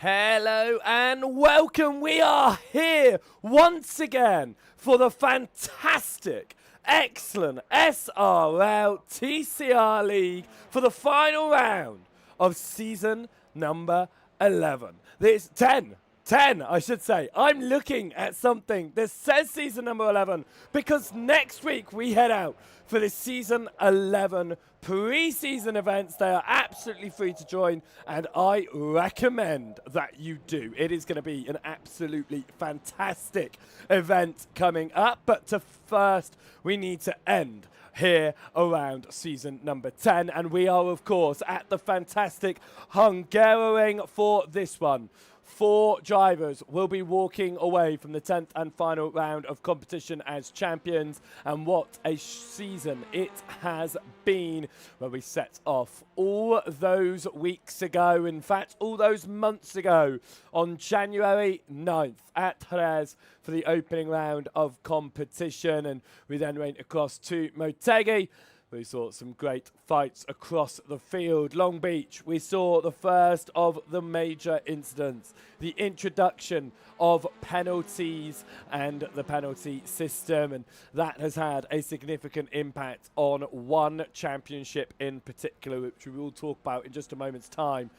Hello and welcome. We are here once again for the fantastic, excellent SRL TCR League for the final round of season number 11. This 10, I should say. I'm looking at something that says season number 11 because next week we head out for the season 11 pre-season events. They are absolutely free to join and I recommend that you do. It is going to be an absolutely fantastic event coming up, but first we need to end here around season number 10, and we are of course at the fantastic Hungaroring for this one. 4 drivers will be walking away from the 10th and final round of competition as champions, and what a season it has been, where we set off all those weeks ago, in fact all those months ago, on January 9th at Jerez for the opening round of competition, and we then went across to Motegi. We saw some great fights across the field. Long Beach, we saw the first of the major incidents, the introduction of penalties and the penalty system, and that has had a significant impact on one championship in particular, which we will talk about in just a moment's time.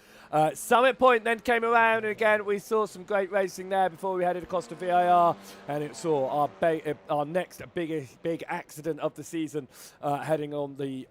Summit Point then came around, and again we saw some great racing there before we headed across to VIR, and it saw our next big accident of the season heading on the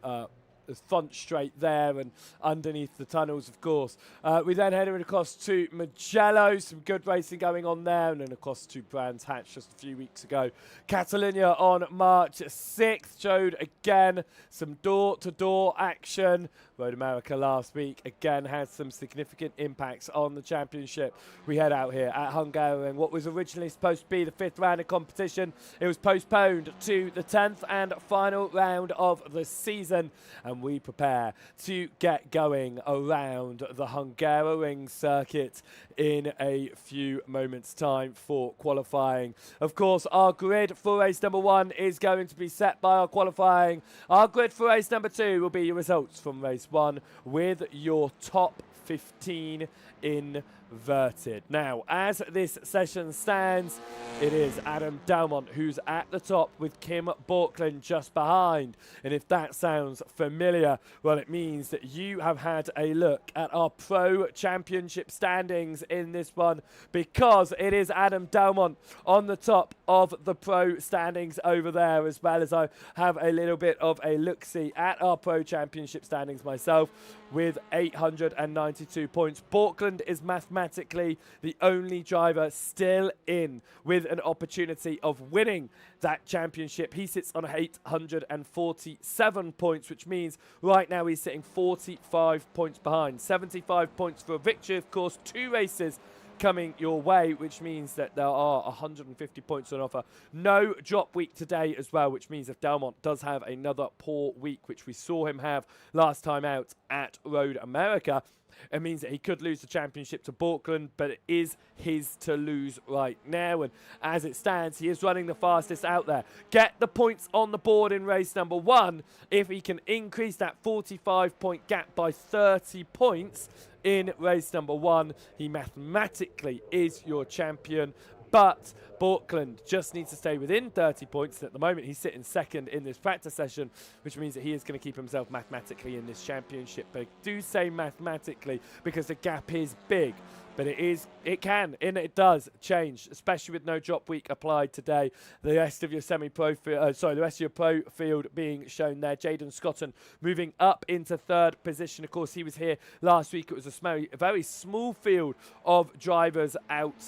front straight there and underneath the tunnels, of course. We then headed across to Mugello, some good racing going on there, and then across to Brands Hatch just a few weeks ago. Catalonia on March 6th showed again some door-to-door action. Road America last week again had some significant impacts on the championship. We head out here at Hungaroring. What was originally supposed to be the 5th round of competition, it was postponed to the 10th and final round of the season, and we prepare to get going around the Hungaroring circuit in a few moments' time for qualifying. Of course, our grid for race number 1 is going to be set by our qualifying. Our grid for race number 2 will be your results from race 1 with your top 15 inverted. Now, as this session stands, it is Adam Dalmont who's at the top with Kim Borkland just behind. And if that sounds familiar, well, it means that you have had a look at our Pro Championship standings in this one, because it is Adam Dalmont on the top of the Pro standings over there, as well as I have a little bit of a look-see at our Pro Championship standings myself with 892 points. Borkland is mathematically the only driver still in with an opportunity of winning that championship. He sits on 847 points, which means right now he's sitting 45 points behind. 75 points for a victory, of course. 2 races coming your way, which means that there are 150 points on offer. No drop week today as well, which means if Dalmont does have another poor week, which we saw him have last time out at Road America, it means that he could lose the championship to Borkland, but it is his to lose right now. And as it stands, he is running the fastest out there. Get the points on the board in race number 1. If he can increase that 45-point gap by 30 points in race number 1, he mathematically is your champion. But Borkland just needs to stay within 30 points. And at the moment, he's sitting second in this practice session, which means that he is going to keep himself mathematically in this championship. But I do say mathematically because the gap is big. But it can, and it does change, especially with no drop week applied today. The rest of your the rest of your pro field being shown there. Jaden Scotton moving up into 3rd position. Of course, he was here last week. It was a very small field of drivers out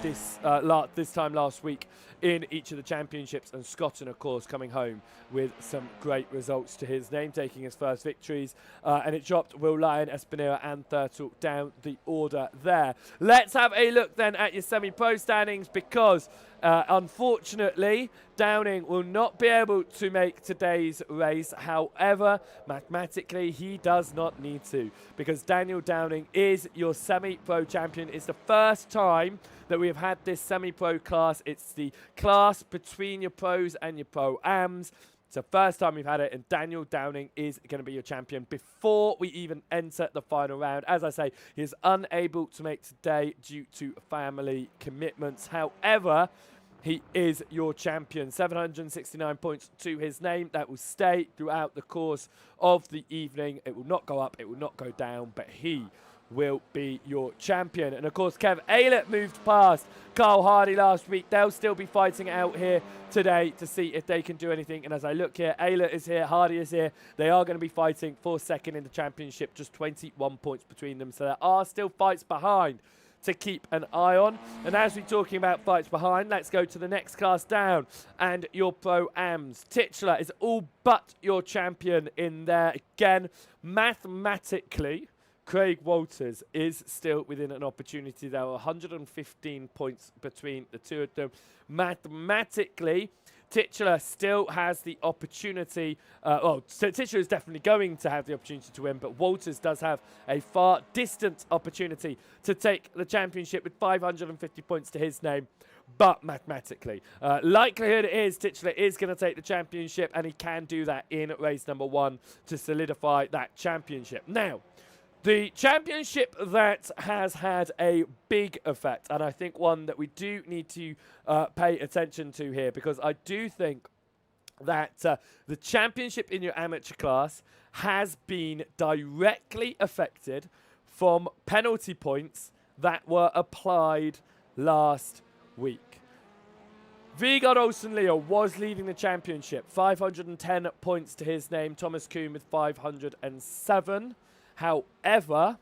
this time last week in each of the championships, and Scotton, of course, coming home with some great results to his name, taking his first victories, and it dropped Will Lyon, Espinera and Thurtle down the order there. Let's have a look then at your semi-pro standings, because unfortunately Downing will not be able to make today's race. However, mathematically he does not need to, because Daniel Downing is your semi-pro champion. It's the first time that we have had this semi-pro class. It's the class between your pros and your pro-ams. It's the first time we've had it, and Daniel Downing is going to be your champion before we even enter the final round. As I say, he is unable to make today due to family commitments. However, he is your champion. 769 points to his name. That will stay throughout the course of the evening. It will not go up, it will not go down, but he will be your champion. And of course, Kev Aylett moved past Carl Hardy last week. They'll still be fighting out here today to see if they can do anything. And as I look here, Aylett is here, Hardy is here. They are going to be fighting for second in the championship, just 21 points between them. So there are still fights behind to keep an eye on. And as we're talking about fights behind, let's go to the next class down and your Pro-Ams. Titular is all but your champion in there. Again, mathematically, Craig Walters is still within an opportunity. There are 115 points between the two of them. Mathematically, Titular still has the opportunity. So Titular is definitely going to have the opportunity to win, but Walters does have a far distant opportunity to take the championship with 550 points to his name. But mathematically, likelihood is Titular is going to take the championship, and he can do that in race number 1 to solidify that championship. Now, the championship that has had a big effect, and I think one that we do need to pay attention to here, because I do think that the championship in your amateur class has been directly affected from penalty points that were applied last week. Vigard Olsen-Lea was leading the championship, 510 points to his name. Thomas Kuhn with 507. However,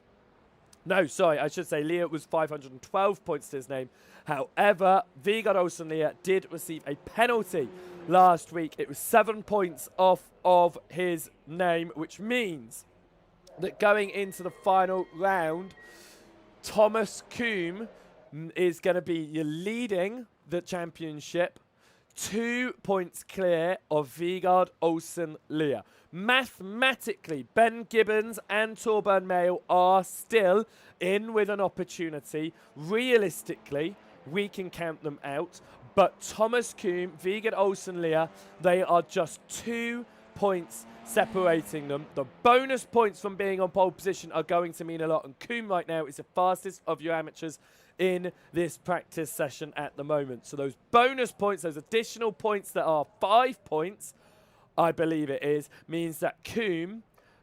no, sorry, I should say Lea was 512 points to his name. However, Vigard Olsen-Lea did receive a penalty last week. It was 7 points off of his name, which means that going into the final round, Thomas Kuhn is going to be leading the championship, 2 points clear of Vigard Olsen-Lea. Mathematically, Ben Gibbons and Torburn Mail are still in with an opportunity. Realistically, we can count them out. But Thomas Kuhn, Vigard Olsen-Lea, they are just 2 points separating them. The bonus points from being on pole position are going to mean a lot. And Kuhn right now is the fastest of your amateurs in this practice session at the moment. So those bonus points, those additional points that are 5 points, I believe it is, means that Kuhn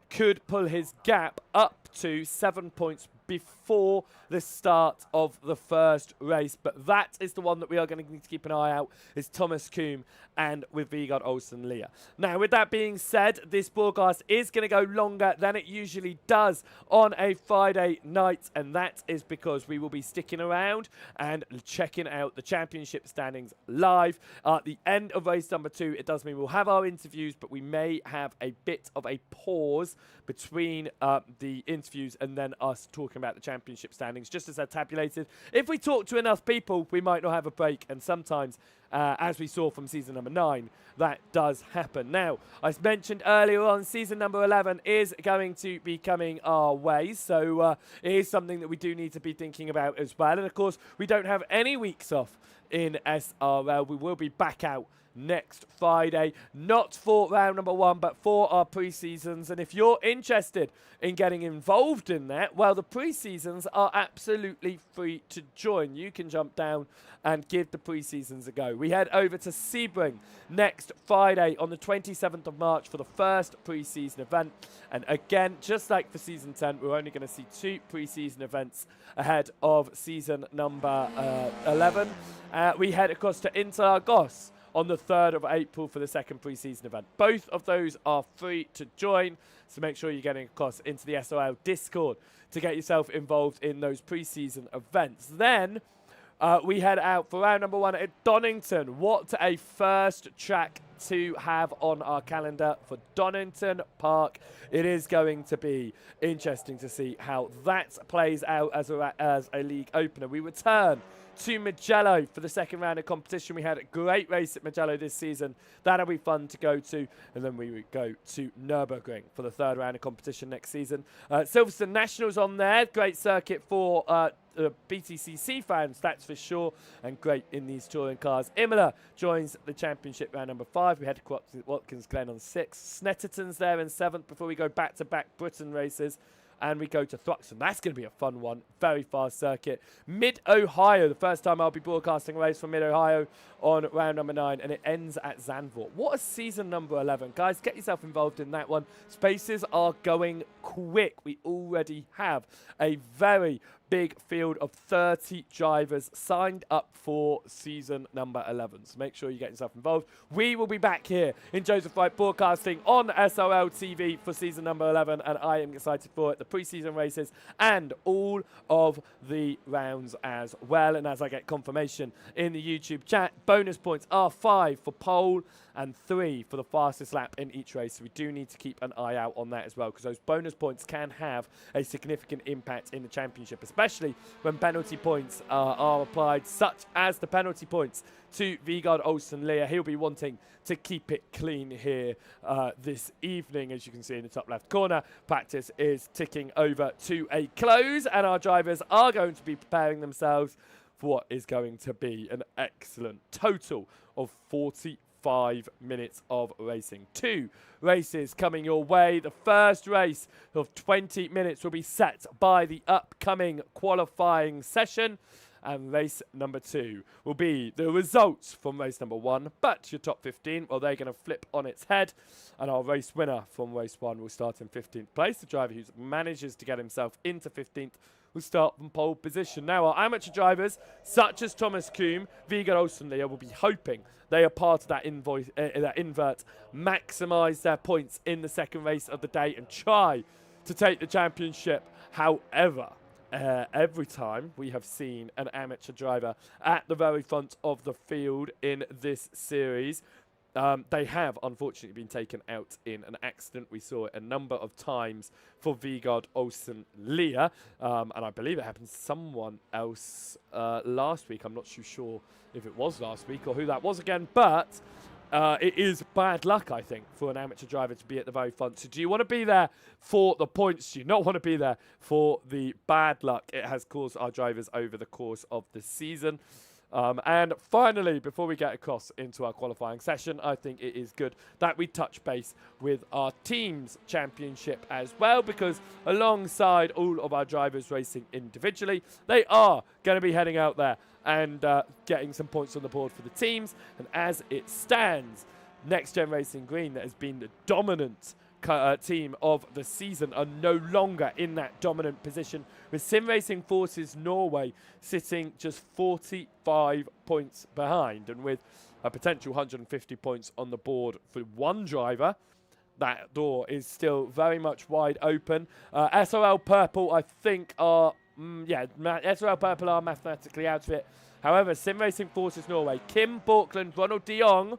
could pull his gap up to 7 points before the start of the first race. But that is the one that we are going to need to keep an eye out, is Thomas Kuhn and with Vigard Olsen-Lea. Now, with that being said, this broadcast is going to go longer than it usually does on a Friday night, and that is because we will be sticking around and checking out the championship standings live. At the end of race number 2, it does mean we'll have our interviews, but we may have a bit of a pause between the interviews and then us talking about the championship standings, just as they're tabulated. If we talk to enough people, we might not have a break, and sometimes, as we saw from season number 9, that does happen. Now, I mentioned earlier on, season number 11 is going to be coming our way, so it is something that we do need to be thinking about as well. And of course, we don't have any weeks off in SRL. We will be back out next Friday, not for round number 1, but for our pre-seasons. And if you're interested in getting involved in that, well, the pre-seasons are absolutely free to join. You can jump down and give the pre-seasons a go. We head over to Sebring next Friday on the 27th of March for the first pre-season event. And again, just like for season 10, we're only going to see 2 pre-season events ahead of season number 11. We head across to Interlagos on the 3rd of April for the second pre-season event. Both of those are free to join, so make sure you're getting across into the SRL Discord to get yourself involved in those pre-season events. Then we head out for round number 1 at Donington. What a first track to have on our calendar for Donington Park. It is going to be interesting to see how that plays out as a league opener. We return to Mugello for the second round of competition. We had a great race at Mugello this season. That'll be fun to go to. And then we would go to Nürburgring for the third round of competition next season. Silverstone Nationals on there. Great circuit for BTCC fans, that's for sure, and great in these touring cars. Imola joins the championship round number 5. We head to Watkins Glen on 6. Snetterton's there in 7th before we go back-to-back Britain races. And we go to Thruxton. That's going to be a fun one. Very fast circuit. Mid-Ohio. The first time I'll be broadcasting a race from Mid-Ohio on round number 9. And it ends at Zandvoort. What a season number 11. Guys, get yourself involved in that one. Spaces are going quick. We already have a very big field of 30 drivers signed up for season number 11. So make sure you get yourself involved. We will be back here in Joseph Wright Broadcasting on SRL TV for season number 11, and I am excited for it. The pre-season races and all of the rounds as well. And as I get confirmation in the YouTube chat, bonus points are 5 for pole and 3 for the fastest lap in each race. So we do need to keep an eye out on that as well, because those bonus points can have a significant impact in the championship, especially when penalty points are applied, such as the penalty points to Vigard Olsen Lear. He'll be wanting to keep it clean here this evening. As you can see in the top left corner, practice is ticking over to a close, and our drivers are going to be preparing themselves for what is going to be an excellent total of 45 minutes of racing. 2 races coming your way. The first race of 20 minutes will be set by the upcoming qualifying session, and race number 2 will be the results from race number 1. But your top 15, well, they're going to flip on its head, and our race winner from race 1 will start in 15th place. The driver who manages to get himself into 15th will start from pole position. Now, our amateur drivers, such as Thomas Kuhn, Vigard Olsen Lear, will be hoping they are part of that invert, maximise their points in the second race of the day and try to take the championship. However, every time we have seen an amateur driver at the very front of the field in this series, they have unfortunately been taken out in an accident. We saw it a number of times for Vigard Olsen Lear, and I believe it happened to someone else last week. I'm not too sure if it was last week or who that was again, but it is bad luck, I think, for an amateur driver to be at the very front. So do you want to be there for the points? Do you not want to be there for the bad luck it has caused our drivers over the course of the season? And finally, before we get across into our qualifying session, I think it is good that we touch base with our team's championship as well, because alongside all of our drivers racing individually, they are going to be heading out there and getting some points on the board for the teams. And as it stands, Next Gen Racing Green, that has been the dominant team of the season, are no longer in that dominant position, with Sim Racing Forces Norway sitting just 45 points behind, and with a potential 150 points on the board for one driver. That door is still very much wide open. SRL Purple, I think, are SRL Purple are mathematically out of it. However, Sim Racing Forces Norway, Kim Borkland, Ronald de Jong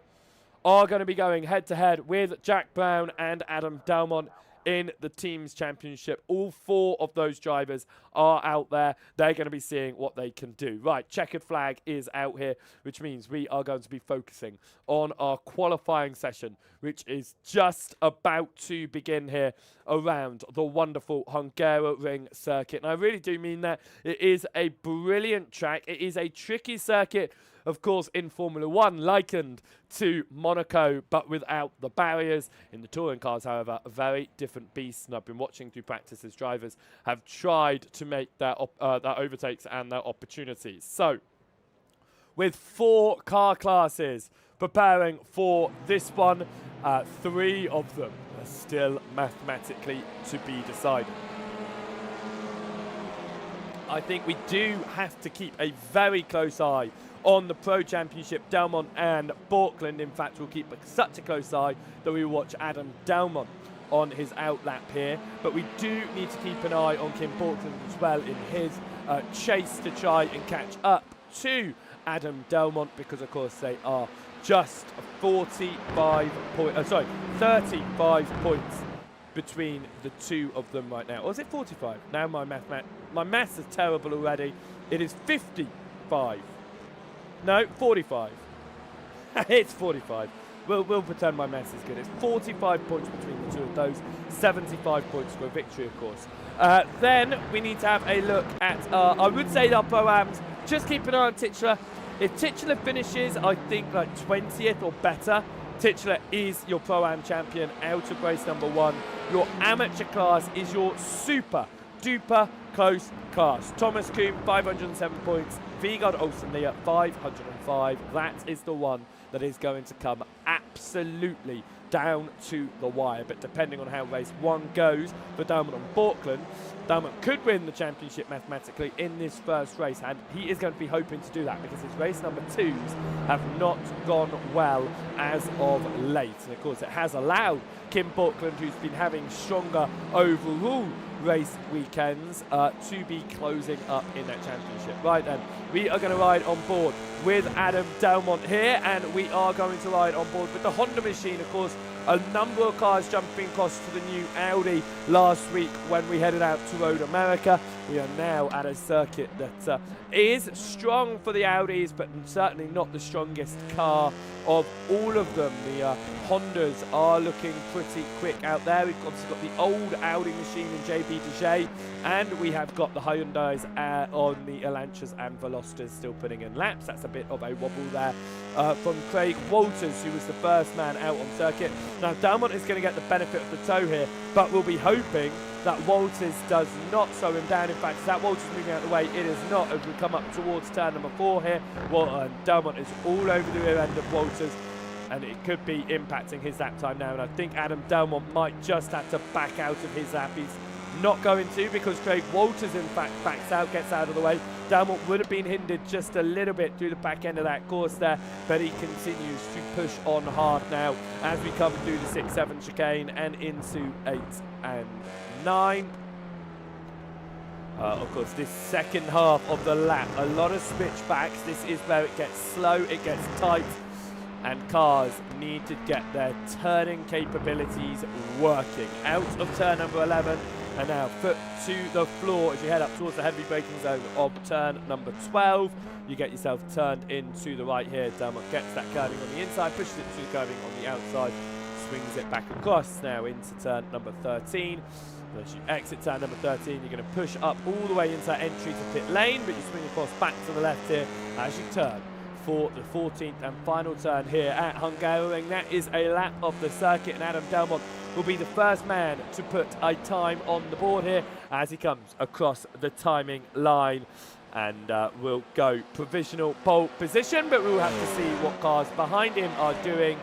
are going to be going head-to-head with Jack Brown and Adam Delmont in the team's championship. All 4 of those drivers are out there. They're going to be seeing what they can do. Right, checkered flag is out here, which means we are going to be focusing on our qualifying session, which is just about to begin here around the wonderful Hungaroring circuit. And I really do mean that. It is a brilliant track. It is a tricky circuit, of course, in Formula 1, likened to Monaco, but without the barriers. In the touring cars, however, a very different beast. And I've been watching through practice as drivers have tried to make their overtakes and their opportunities. So, with 4 car classes preparing for this one, 3 of them are still mathematically to be decided. I think we do have to keep a very close eye on the Pro Championship. Delmont and Borkland, in fact, will keep such a close eye that we will watch Adam Delmont on his outlap here. But we do need to keep an eye on Kim Borkland as well in his chase to try and catch up to Adam Delmont, because, of course, they are just 35 points between the 2 of them right now. Or is it 45? Now my maths is terrible already. It is 55. No, 45. It's 45. we'll pretend my maths is good. It's 45 points between the two of those, 75 points for a victory, of course. Then we need to have a look at, I would say our pro-ams. Just keep an eye on Titular. If Titular finishes, I think, like 20th or better, Titular is your pro-am champion out of race number 1. Your amateur class is your super duper close class. Thomas Kuhn, 507 points. Vigard Olsen Lia, 505. That is the one that is going to come absolutely down to the wire. But depending on how race 1 goes for Dalmont and Borkland, Dalmont could win the championship mathematically in this first race, and he is going to be hoping to do that because his race number 2s have not gone well as of late. And of course it has allowed Kim Borkland, who's been having stronger overall race weekends, to be closing up in that championship. Right then, we are going to ride on board with Adam Dalmont here, and we are going to ride on board with the Honda machine. Of course, a number of cars jumping across to the new Audi last week when we headed out to Road America. We are now at a circuit that is strong for the Audis, but certainly not the strongest car of all of them. The Hondas are looking pretty quick out there. We've obviously got the old Audi machine in JB Dejay, and we have got the Hyundais on the Elanchas and Velosters still putting in laps. That's a bit of a wobble there from Craig Walters, who was the first man out on circuit. Now Dalmont is going to get the benefit of the tow here, but we'll be hoping that Walters does not slow him down. In fact, as that Walters moving out of the way, it is not, as we come up towards turn number 4 here. Well, Dalmont is all over the rear end of Walters, and it could be impacting his lap time now. And I think Adam Dalmont might just have to back out of his lap. He's not going to, because Craig Walters, in fact, backs out, gets out of the way. Dalmont would have been hindered just a little bit through the back end of that course there, but he continues to push on hard now as we come through the 6-7 chicane and into 8 and 9. Of course, this second half of the lap, a lot of switchbacks. This is where it gets slow, it gets tight, and cars need to get their turning capabilities working. Out of turn number 11, and now foot to the floor as you head up towards the heavy braking zone of turn number 12. You get yourself turned into the right here. Dalmont gets that curving on the inside, pushes it to the curving on the outside, swings it back across now into turn number 13. As you exit turn number 13, you're going to push up all the way into that entry to pit lane, but you swing across back to the left here as you turn for the 14th and final turn here at Hungaroring. That is a lap of the circuit, and Adam Dalmont will be the first man to put a time on the board here as he comes across the timing line, and will go provisional pole position, but we'll have to see what cars behind him are doing.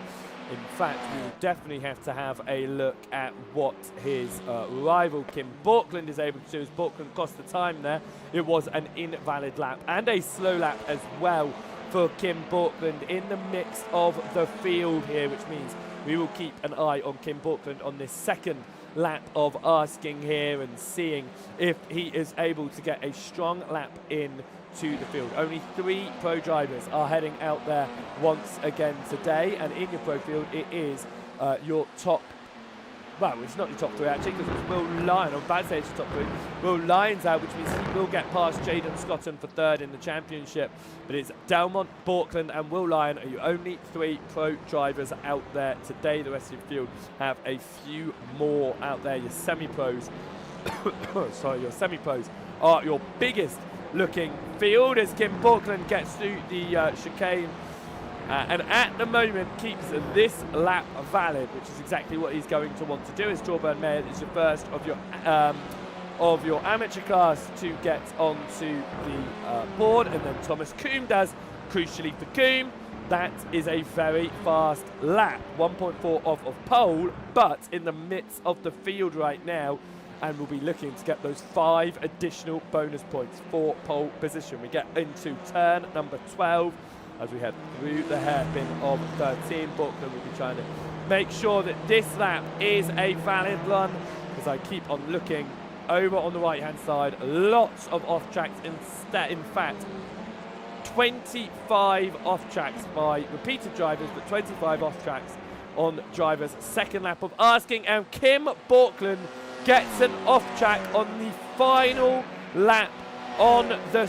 In fact, we will definitely have to have a look at what his rival Kim Borkland is able to do, as Borkland cost the time there. It was an invalid lap and a slow lap as well for Kim Borkland in the mix of the field here, which means we will keep an eye on Kim Borkland on this second lap of asking here and seeing if he is able to get a strong lap in to the field. Only 3 pro drivers are heading out there once again today, and in your pro field it is your top, well, it's not your top 3 actually, because it's Will Lyon. I'm about to say it's your top 3. Will Lyon's out, which means he will get past Jaden Scotton for 3rd in the championship, but it's Dalmont, Borkland and Will Lyon are your only 3 pro drivers out there today. The rest of the field have a few more out there. Your semi-pros sorry, your semi-pros are your biggest looking field as Kim Borkland gets through the chicane and at the moment keeps this lap valid, which is exactly what he's going to want to do, as Torburn Mayer is your first of your amateur class to get onto the board, and then Thomas Kuhn does. Crucially for Kuhn, that is a very fast lap, 1.4 off of pole, but in the midst of the field right now, and we'll be looking to get those 5 additional bonus points for pole position. We get into turn number 12 as we head through the hairpin of 13. Borkland will be trying to make sure that this lap is a valid run, as I keep on looking over on the right hand side. Lots of off tracks, in fact 25 off tracks by repeated drivers, but 25 off tracks on drivers' second lap of asking, and Kim Borkland gets an off track on the final lap on the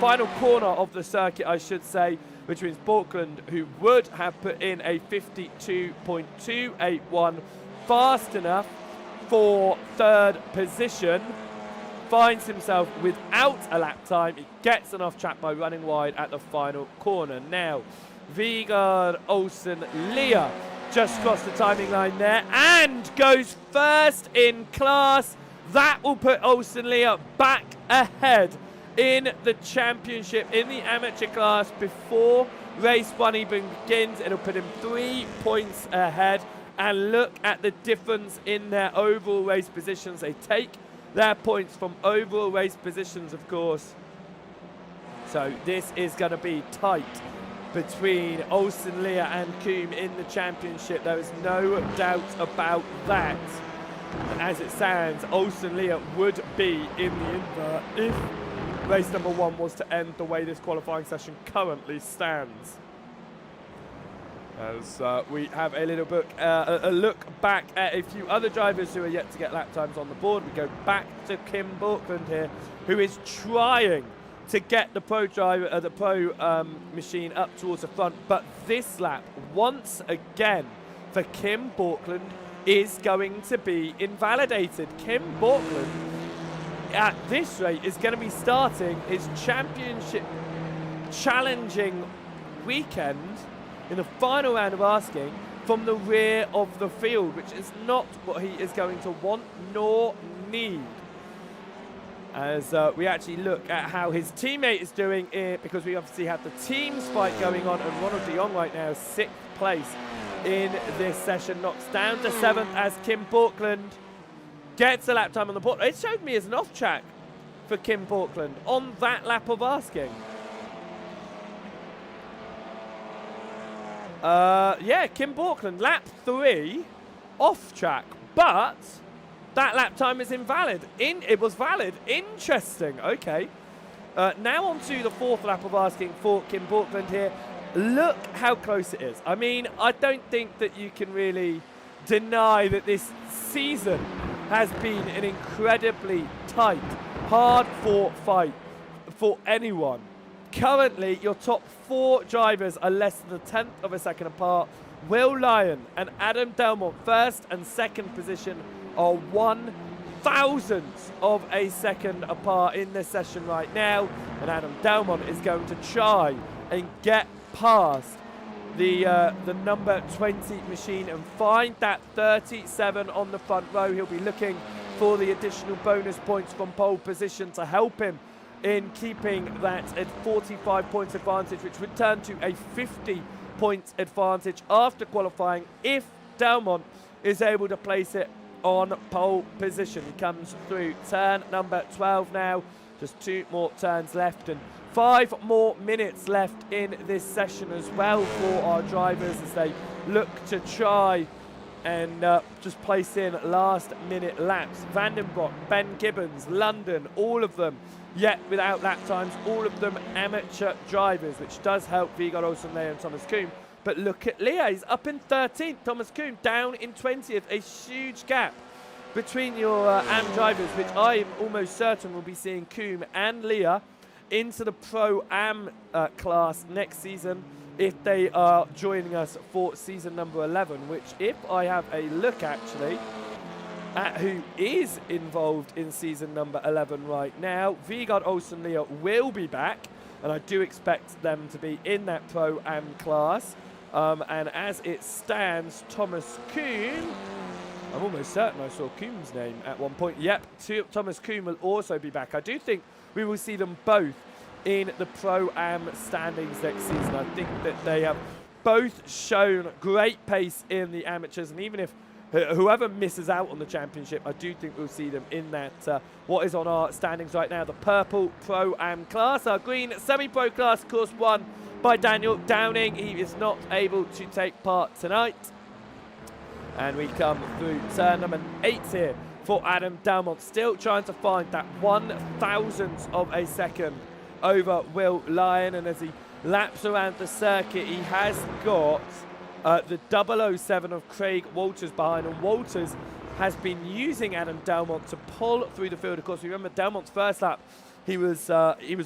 final corner of the circuit, I should say, which means Borkland, who would have put in a 52.281 fast enough for third position, finds himself without a lap time. He gets an off-track by running wide at the final corner. Now, Vegard Olsen Leah just crossed the timing line there and goes first in class. That will put Olsen Leah back ahead in the championship in the amateur class before race 1 even begins. It'll put him 3 points ahead. And look at the difference in their overall race positions. They take their points from overall race positions, of course. So this is going to be tight between Olsen Leah and Coombe in the championship. There is no doubt about that. And as it stands, Olsen Leah would be in the invert if race number 1 was to end the way this qualifying session currently stands. As we have a little a look back at a few other drivers who are yet to get lap times on the board. We go back to Kim Borkland here, who is trying to get the pro machine up towards the front, but this lap, once again, for Kim Borkland, is going to be invalidated. Kim Borkland, at this rate, is going to be starting his championship challenging weekend in the final round of asking from the rear of the field, which is not what he is going to want nor need. As we actually look at how his teammate is doing it, because we obviously have the teams fight going on, and Ronald de Jong right now, 6th place in this session, knocks down to 7th as Kim Borkland gets a lap time on the board. It showed me as an off track for Kim Borkland on that lap of asking. Yeah, Kim Borkland, lap 3, off track, but that lap time is invalid. It was valid. Interesting. Okay. Now on to the 4th lap of asking for Kim Borkland here. Look how close it is. I mean, I don't think that you can really deny that this season has been an incredibly tight, hard-fought fight for anyone. Currently, your top 4 drivers are less than a 10th of a second apart. Will Lyon and Adam Delmont, first and second position, are 1/1000th of a second apart in this session right now. And Adam Delmont is going to try and get past the number 20 machine and find that 37 on the front row. He'll be looking for the additional bonus points from pole position to help him in keeping that at 45 points advantage, which would turn to a 50 points advantage after qualifying if Delmont is able to place it on pole position. He comes through turn number 12 now, just 2 more turns left and 5 more minutes left in this session as well for our drivers as they look to try and just place in last minute laps. Vandenbroek, Ben Gibbons, London, all of them yet without lap times, all of them amateur drivers, which does help Vegard Olsen Leah and Thomas Coombe. But look at Leah, he's up in 13th, Thomas Coombe down in 20th, a huge gap between your AM drivers, which I am almost certain will be seeing Coombe and Leah into the Pro-Am class next season if they are joining us for season number 11, which if I have a look actually at who is involved in season number 11 right now, Vegard Olsen Leah will be back, and I do expect them to be in that Pro-Am class. And as it stands, Thomas Coombe, I'm almost certain I saw Coombe's name at one point. Yep, Thomas Coombe will also be back. I do think we will see them both in the Pro-Am standings next season. I think that they have both shown great pace in the amateurs, and even if whoever misses out on the championship, I do think we'll see them in that, what is on our standings right now, the purple Pro-Am class. Our green semi-pro class, of course, won by Daniel Downing. He is not able to take part tonight. And we come through turn number 8 here for Adam Delmont, still trying to find that 1/1000th of a second over Will Lyon. And as he laps around the circuit, he has got the 007 of Craig Walters behind, and Walters has been using Adam Delmont to pull through the field. Of course, we remember Delmont's first lap he was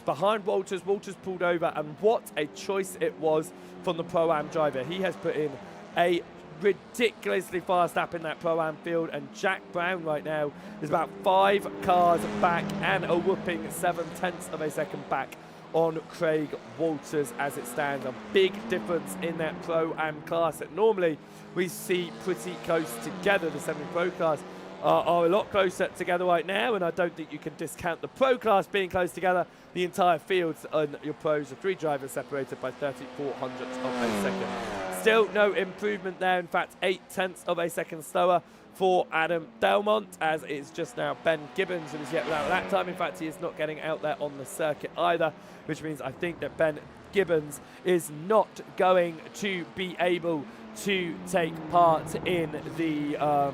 behind Walters. Walters pulled over, and what a choice it was from the Pro-Am driver. He has put in a ridiculously fast lap in that Pro-Am field, and Jack Brown right now is about 5 cars back and a whooping 7/10 of a second back on Craig Walters as it stands. A big difference in that Pro-Am class that normally we see pretty close together. The semi-pro class are a lot closer together right now, and I don't think you can discount the pro class being close together. The entire field on your pros are 3 drivers separated by 34 hundredths of a second. Still no improvement there. In fact, 8/10 of a second slower for Adam Delmont, as it's just now Ben Gibbons who is yet without lap time. In fact, he is not getting out there on the circuit either, which means I think that Ben Gibbons is not going to be able to take part in the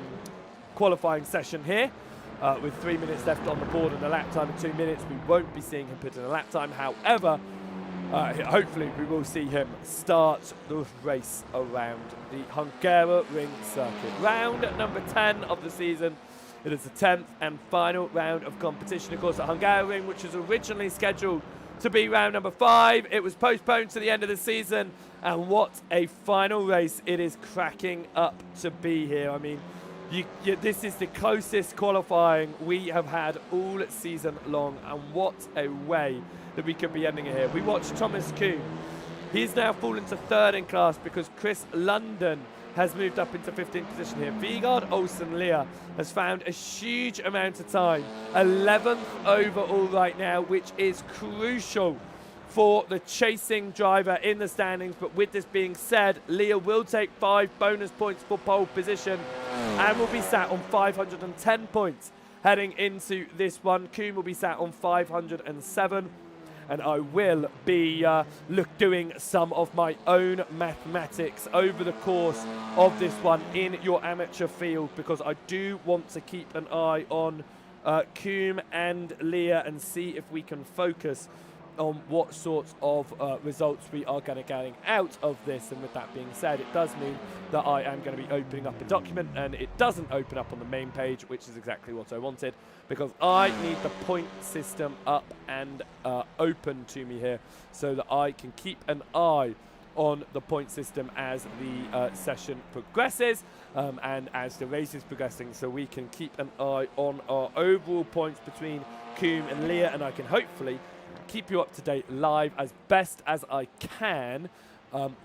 qualifying session here. With 3 minutes left on the board and a lap time of 2 minutes, we won't be seeing him put in a lap time. However, hopefully we will see him start the race around the Hungaroring circuit. Round number 10 of the season. It is the 10th and final round of competition. Of course, at Hungaroring, which was originally scheduled to be round number 5, it was postponed to the end of the season. And what a final race it is cracking up to be here. I mean, this is the closest qualifying we have had all season long, and what a way that we could be ending it here. We watched Thomas Kuhn. He's now fallen to 3rd in class because Chris London has moved up into 15th position here. Vigard Olsen Lear has found a huge amount of time, 11th overall right now, which is crucial for the chasing driver in the standings. But with this being said, Leah will take 5 bonus points for pole position and will be sat on 510 points heading into this one. Kuhn will be sat on 507, and I will be doing some of my own mathematics over the course of this one in your amateur field, because I do want to keep an eye on Kuhn and Leah and see if we can focus on what sorts of results we are going to getting out of this. And with that being said, it does mean that I am going to be opening up a document, and it doesn't open up on the main page, which is exactly what I wanted, because I need the point system up and open to me here so that I can keep an eye on the point system as the session progresses and as the race is progressing, so we can keep an eye on our overall points between Kuhn and Leah, and I can hopefully keep you up to date live as best as I can.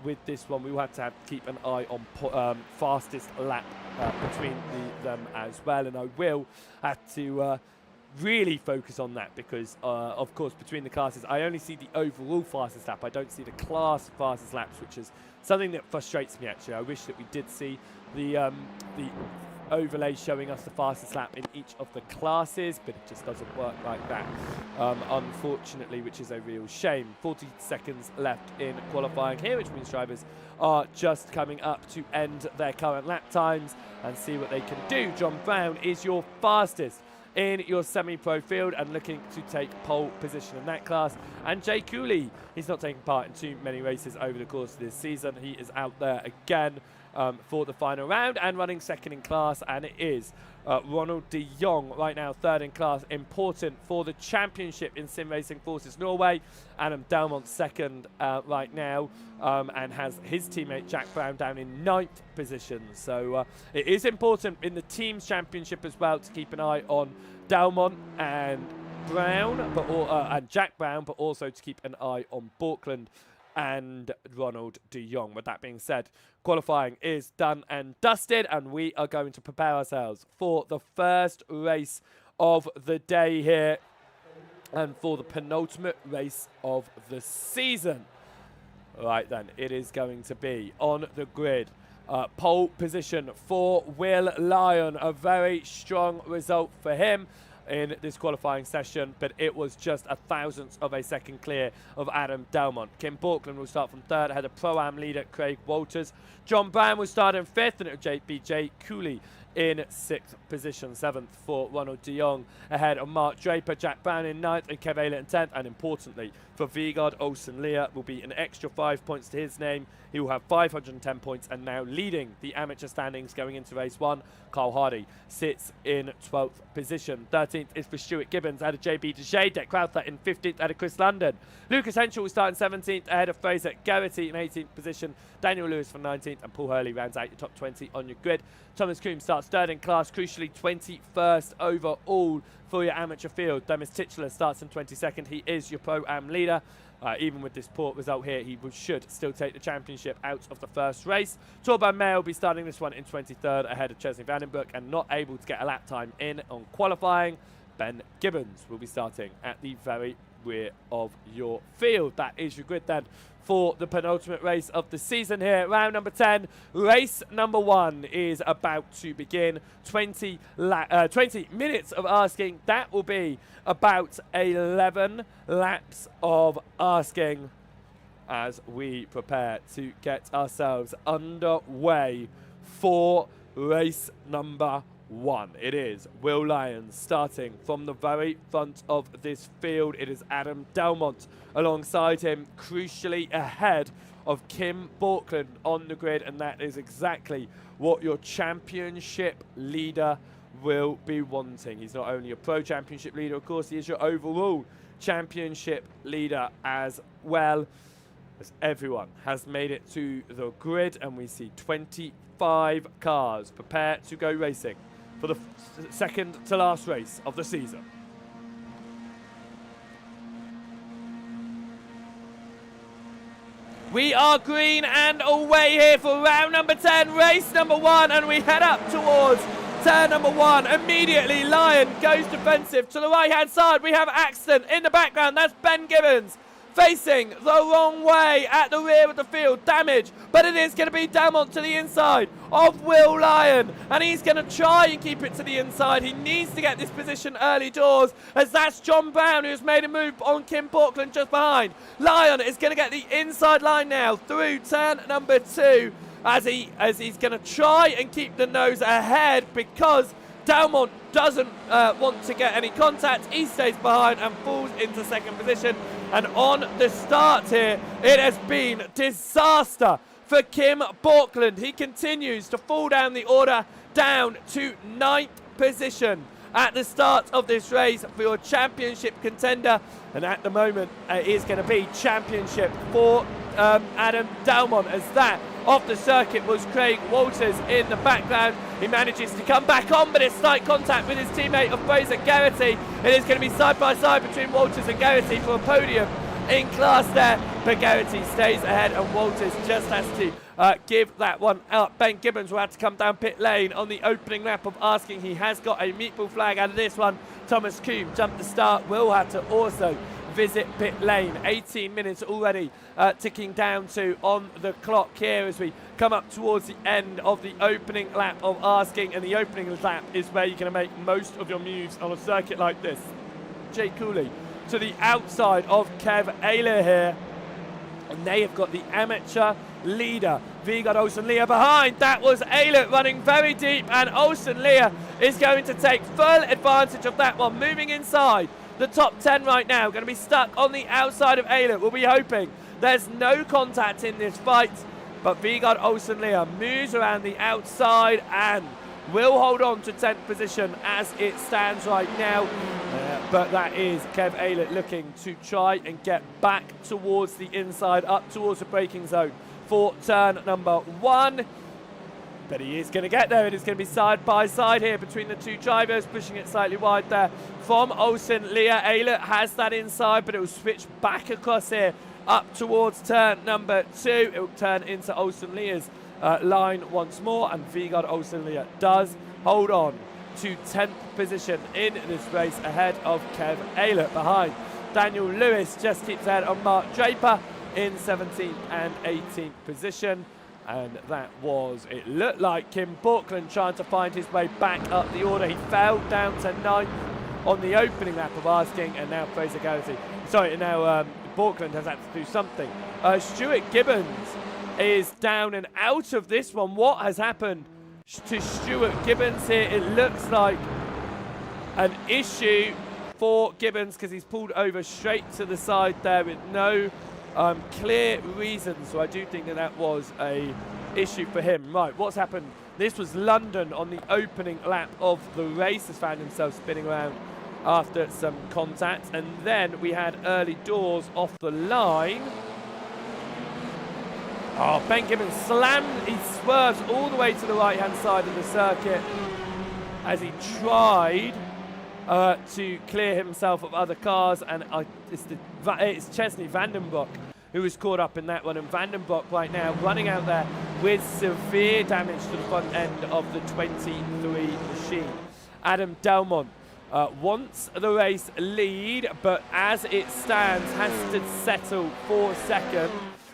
With this one, we will have to keep an eye on fastest lap between them as well, and I will have to really focus on that because, of course, between the classes, I only see the overall fastest lap. I don't see the class fastest laps, which is something that frustrates me, actually. I wish that we did see the overlay showing us the fastest lap in each of the classes, but it just doesn't work like that, unfortunately, which is a real shame. 40 seconds left in qualifying here, which means drivers are just coming up to end their current lap times and see what they can do. John Brown is your fastest in your semi-pro field and looking to take pole position in that class. And Jay Cooley, he's not taking part in too many races over the course of this season. He is out there again for the final round and running 2nd in class, and it is Ronald de Jong right now 3rd in class, important for the championship in Sim Racing Forces Norway. Adam Delmont 2nd right now, and has his teammate Jack Brown down in 9th position. So it is important in the team's championship as well to keep an eye on Delmont and Brown, and Jack Brown, but also to keep an eye on Borkland and Ronald de Jong. With that being said, qualifying is done and dusted, and we are going to prepare ourselves for the first race of the day here and for the penultimate race of the season. Right then, it is going to be on the grid. Pole position for Will Lyon, a very strong result for him in this qualifying session, but it was just a thousandth of a second clear of Adam Delmont. Kim Borkland will start from 3rd ahead of Pro-Am leader Craig Walters. John Brown will start in 5th, and it will be Jay Cooley in 6th position. 7th for Ronald de Jong ahead of Mark Draper, Jack Brown in 9th, and Kev Aylett in 10th. And importantly for Vigard Olsen Lear will be an extra 5 points to his name. He will have 510 points and now leading the amateur standings going into race 1. Carl Hardy sits in 12th position. 13th 14th is for Stuart Gibbons out of JB DeJay. Dec Crowther in 15th out of Chris London. Lucas Henschel will start in 17th ahead of Fraser Garrity in 18th position. Daniel Lewis for 19th, and Paul Hurley rounds out your top 20 on your grid. Thomas Coombs starts third in class, crucially 21st overall for your amateur field. Demis Titchler starts in 22nd. He is your Pro-Am leader. Even with this poor result here, he should still take the championship out of the first race. Torban Mayer will be starting this one in 23rd ahead of Chesney Vandenbroek and not able to get a lap time in on qualifying. Ben Gibbons will be starting at the very rear of your field. That is your grid then for the penultimate race of the season here. Round number 10, race number 1 is about to begin. 20 minutes of asking. That will be about 11 laps of asking as we prepare to get ourselves underway for race number 1. It is Will Lyons starting from the very front of this field. It is Adam Delmont alongside him, crucially ahead of Kim Borkland on the grid, and that is exactly what your championship leader will be wanting. He's not only a pro championship leader, of course, he is your overall championship leader as well, as everyone has made it to the grid, and we see 25 cars prepare to go racing for the second to last race of the season. We are green and away here for round number 10, race number 1, and we head up towards turn number 1. Immediately, Lyon goes defensive. To the right-hand side, we have accident in the background. That's Ben Gibbons facing the wrong way at the rear of the field. Damage, but it is going to be Delmont to the inside of Will Lyon, and he's going to try and keep it to the inside. He needs to get this position early doors, as that's John Brown who's made a move on Kim Borkland just behind. Lyon is going to get the inside line now through turn number 2 as he's going to try and keep the nose ahead, because Delmont doesn't want to get any contact. He stays behind and falls into second position. And on the start here, it has been disaster for Kim Borkland. He continues to fall down the order, down to 9th position at the start of this race for your championship contender. And at the moment, it is going to be championship for Adam Delmont, as that off the circuit was Craig Walters in the background. He manages to come back on, but it's slight contact with his teammate of Fraser Garrity. It is going to be side by side between Walters and Garrity for a podium in class there, but Garrity stays ahead and Walters just has to give that one up. Ben Gibbons will have to come down pit lane on the opening lap of asking. He has got a meatball flag out of this one. Thomas Coombs jumped the start, will have to also visit pit lane. 18 minutes already ticking down to on the clock here as we come up towards the end of the opening lap of asking, and the opening lap is where you're going to make most of your moves on a circuit like this. Jay Cooley to the outside of Kev Ayler here, and they have got the amateur leader Vigard Olsen-Lear behind. That was Ayler running very deep, and Olsen-Lear is going to take full advantage of that one, moving inside the top 10 right now. Going to be stuck on the outside of Ayler. We'll be hoping there's no contact in this fight, but Vigard Olsen-Lear moves around the outside and will hold on to 10th position as it stands right now. But that is Kev Ayler looking to try and get back towards the inside, up towards the braking zone for turn number 1. But he is going to get there. It is going to be side by side here between the two drivers, pushing it slightly wide there from Olsen-Lear. Ayler has that inside, but it will switch back across here up towards turn number 2. It will turn into Olsen-Lear's line once more, and Vigard Olsen-Lear does hold on to 10th position in this race ahead of Kev Ayler. Behind Daniel Lewis just keeps ahead of Mark Draper in 17th and 18th position. And that was, it looked like Kim Borkland trying to find his way back up the order. He fell down to 9th on the opening lap of asking, and now Fraser Garrity, now Borkland has had to do something. Stuart Gibbons is down and out of this one. What has happened to Stuart Gibbons here? It looks like an issue for Gibbons, because he's pulled over straight to the side there with no clear reason. So I do think that was a issue for him. Right, what's happened? This was London on the opening lap of the race. Has found himself spinning around after some contact. And then we had early doors off the line. Oh, Ben Gibbons slammed, he swerves all the way to the right-hand side of the circuit as he tried to clear himself of other cars, and it's Chesney Vandenbroek who was caught up in that one, and Vandenbroek right now running out there with severe damage to the front end of the 23 machine. Adam Delmont wants the race lead, but as it stands has to settle for second.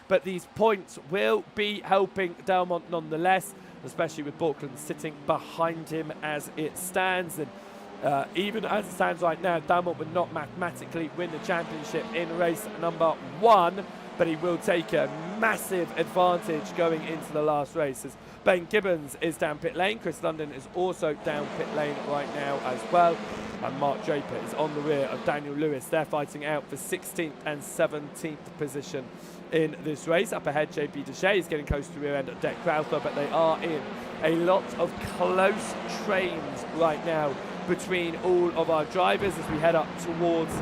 But these points will be helping Delmont nonetheless, especially with Borkland sitting behind him as it stands. And even as it stands right now, Delmont would not mathematically win the championship in race number 1, but he will take a massive advantage going into the last race, as Ben Gibbons is down pit lane. Chris London is also down pit lane right now as well. And Mark Draper is on the rear of Daniel Lewis. They're fighting out for 16th and 17th position in this race. Up ahead, JP Deshay is getting close to the rear end of Deck Crowther, but they are in a lot of close trains right now between all of our drivers as we head up towards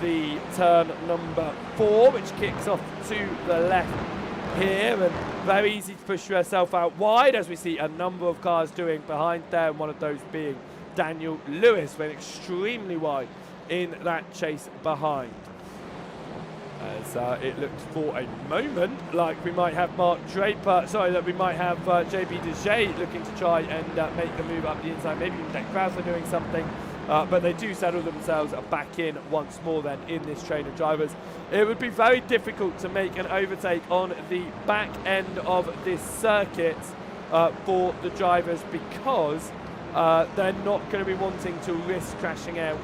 the turn number 4, which kicks off to the left here, and very easy to push yourself out wide, as we see a number of cars doing behind there, and one of those being Daniel Lewis went extremely wide in that chase behind. As it looked for a moment like we might have that we might have JB Deshay looking to try and make the move up the inside, maybe even Deck Crowther doing something, but they do settle themselves back in once more then in this train of drivers. It would be very difficult to make an overtake on the back end of this circuit for the drivers, because they're not going to be wanting to risk crashing out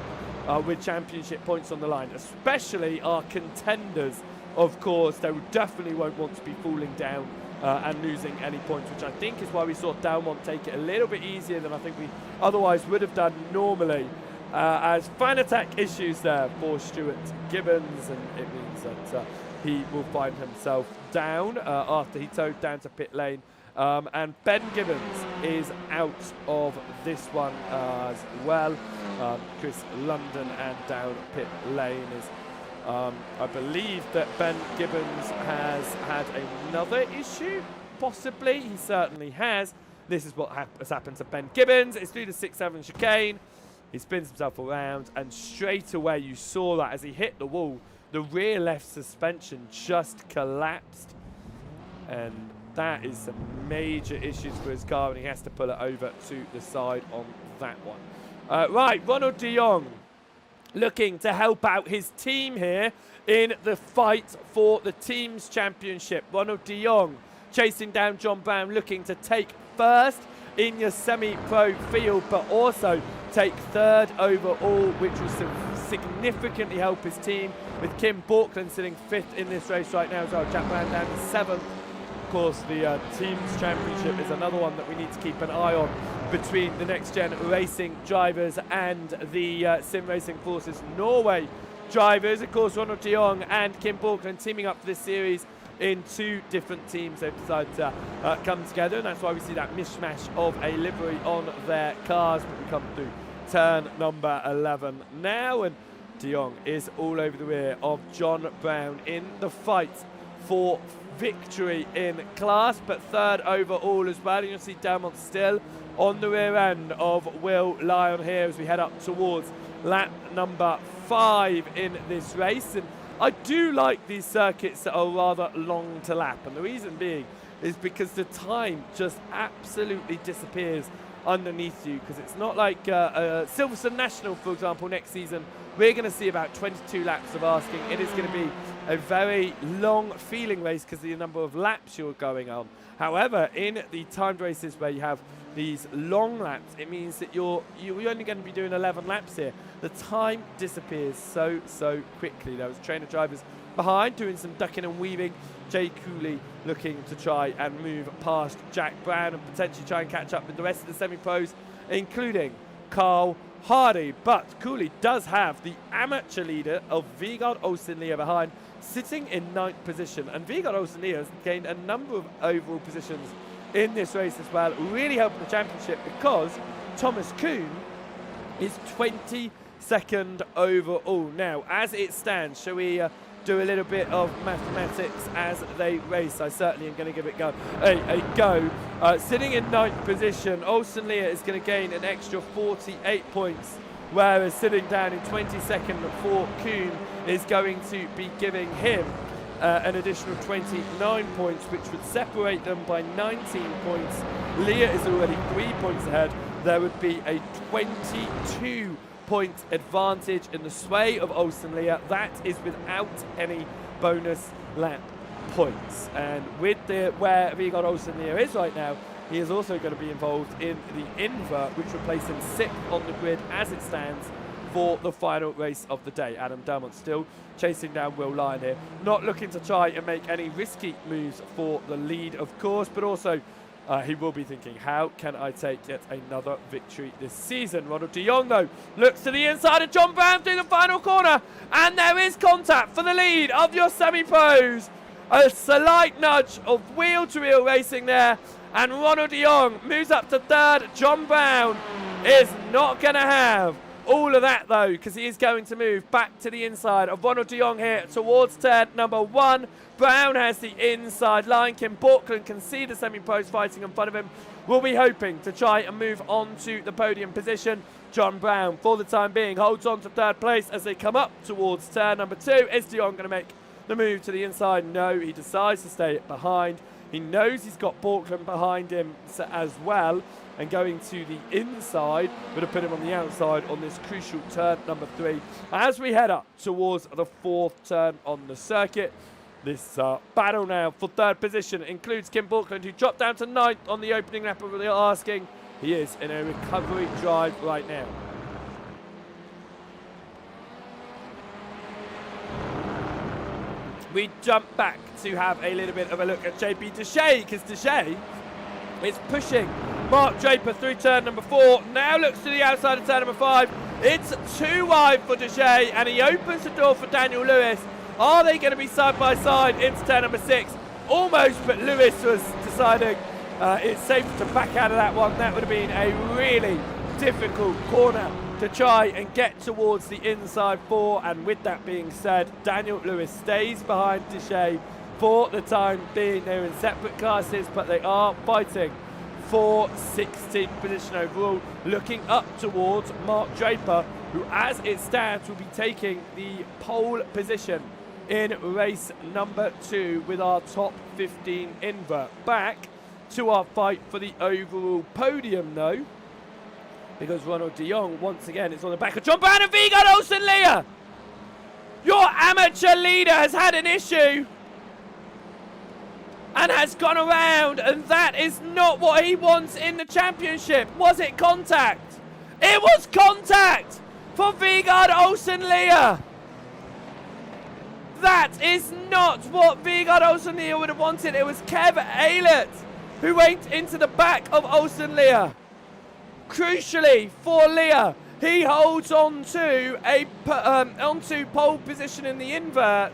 with championship points on the line, especially our contenders. Of course, they definitely won't want to be falling down and losing any points, which I think is why we saw Delmont take it a little bit easier than I think we otherwise would have done normally. As fan attack issues there for Stuart Gibbons, and it means that he will find himself down after he towed down to pit lane. And Ben Gibbons is out of this one as well. Chris London and down pit lane is, I believe that Ben Gibbons has had another issue, possibly. He certainly has. This is what has happened to Ben Gibbons. It's through the 6-7 chicane. He spins himself around, and straight away you saw that as he hit the wall, the rear left suspension just collapsed. And that is some major issues for his car, and he has to pull it over to the side on that one. Right, Ronald de Jong looking to help out his team here in the fight for the team's championship. Ronald de Jong chasing down John Brown, looking to take first in your semi-pro field, but also take third overall, which will significantly help his team, with Kim Borkland sitting 5th in this race right now as well. Jack Brown down to 7th. Of course, the team's championship is another one that we need to keep an eye on between the Next Gen Racing drivers and the Sim Racing Forces Norway drivers. Of course, Ronald de Jong and Kim Borkland teaming up for this series in 2 different teams. They've decided to come together, and that's why we see that mishmash of a livery on their cars. But we come through turn number 11 now, and de Jong is all over the rear of John Brown in the fight for victory in class, but third overall as well. And you'll see Delmont still on the rear end of Will Lyon here as we head up towards lap number 5 in this race. And I do like these circuits that are rather long to lap, and the reason being is because the time just absolutely disappears underneath you, because it's not like Silverstone National, for example, next season. We're going to see about 22 laps of asking. It is going to be a very long feeling race because of the number of laps you're going on. However, in the timed races where you have these long laps, it means that you're only going to be doing 11 laps here. The time disappears so quickly. There was a train of drivers behind doing some ducking and weaving. Jay Cooley looking to try and move past Jack Brown and potentially try and catch up with the rest of the semi-pros, including Carl Hardy. But Cooley does have the amateur leader of Vigard Olsen-Lea behind, sitting in 9th position. And Vigard Olsen-Lea has gained a number of overall positions in this race as well, really helping the championship because Thomas Kuhn is 27th 22nd overall. Now, as it stands, shall we do a little bit of mathematics as they race? I certainly am going to give it a go. Sitting in 9th position, Olsen Lear is going to gain an extra 48 points, whereas sitting down in 22nd for Kuhn is going to be giving him an additional 29 points, which would separate them by 19 points. Lear is already 3 points ahead. There would be a 22-point advantage in the sway of Olsen Lear. That is without any bonus lap points. And with where Vigard Olsen Lear is right now, he is also going to be involved in the invert, which will place him 6th on the grid as it stands for the final race of the day. Adam Dermott still chasing down Will Lyon here, not looking to try and make any risky moves for the lead, of course, but also he will be thinking, how can I take yet another victory this season? Ronald de Jong, though, looks to the inside of John Brown through the final corner, and there is contact for the lead of your semi-pros. A slight nudge of wheel-to-wheel racing there, and Ronald de Jong moves up to 3rd. John Brown is not going to have all of that, though, because he is going to move back to the inside of Ronald de Jong here towards turn number 1. Brown has the inside line. Kim Borkland can see the semi-pros fighting in front of him. Will be hoping to try and move on to the podium position. John Brown, for the time being, holds on to 3rd place as they come up towards turn number 2. Is de Jong going to make the move to the inside? No, he decides to stay behind. He knows he's got Borkland behind him as well, and going to the inside would have put him on the outside on this crucial turn number 3. As we head up towards the 4th turn on the circuit, this battle now for 3rd position includes Kim Borkland, who dropped down to 9th on the opening lap of the asking. He is in a recovery drive right now. We jump back to have a little bit of a look at JP Deshay, because Deshay is pushing Mark Draper through turn number 4. Now looks to the outside of turn number 5. It's too wide for Deshay, and he opens the door for Daniel Lewis. Are they going to be side by side into turn number 6? Almost, but Lewis was deciding it's safe to back out of that one. That would have been a really difficult corner to try and get towards the inside 4. And with that being said, Daniel Lewis stays behind Deshay for the time being. They're in separate classes, but they are fighting for 16th position overall, looking up towards Mark Draper, who as it stands will be taking the pole position in race number 2 with our top 15 invert. Back to our fight for the overall podium, though, because Ronald de Jong once again is on the back of John Brown and Vigard Olsen Lear. Your amateur leader has had an issue and has gone around, and that is not what he wants in the championship. Was it contact? It was contact for Vigard Olsen Lear. That is not what Vigard Olsen Lear would have wanted. It was Kev Aylett who went into the back of Olsen Lear. Crucially for Lear, he holds on to onto pole position in the invert.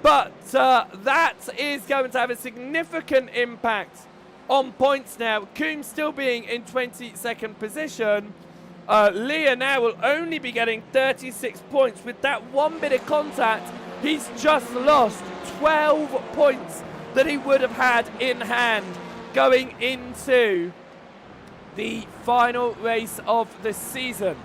But that is going to have a significant impact on points now. Kuhn still being in 22nd position. Lear now will only be getting 36 points. With that one bit of contact, he's just lost 12 points that he would have had in hand going into the final race of the season.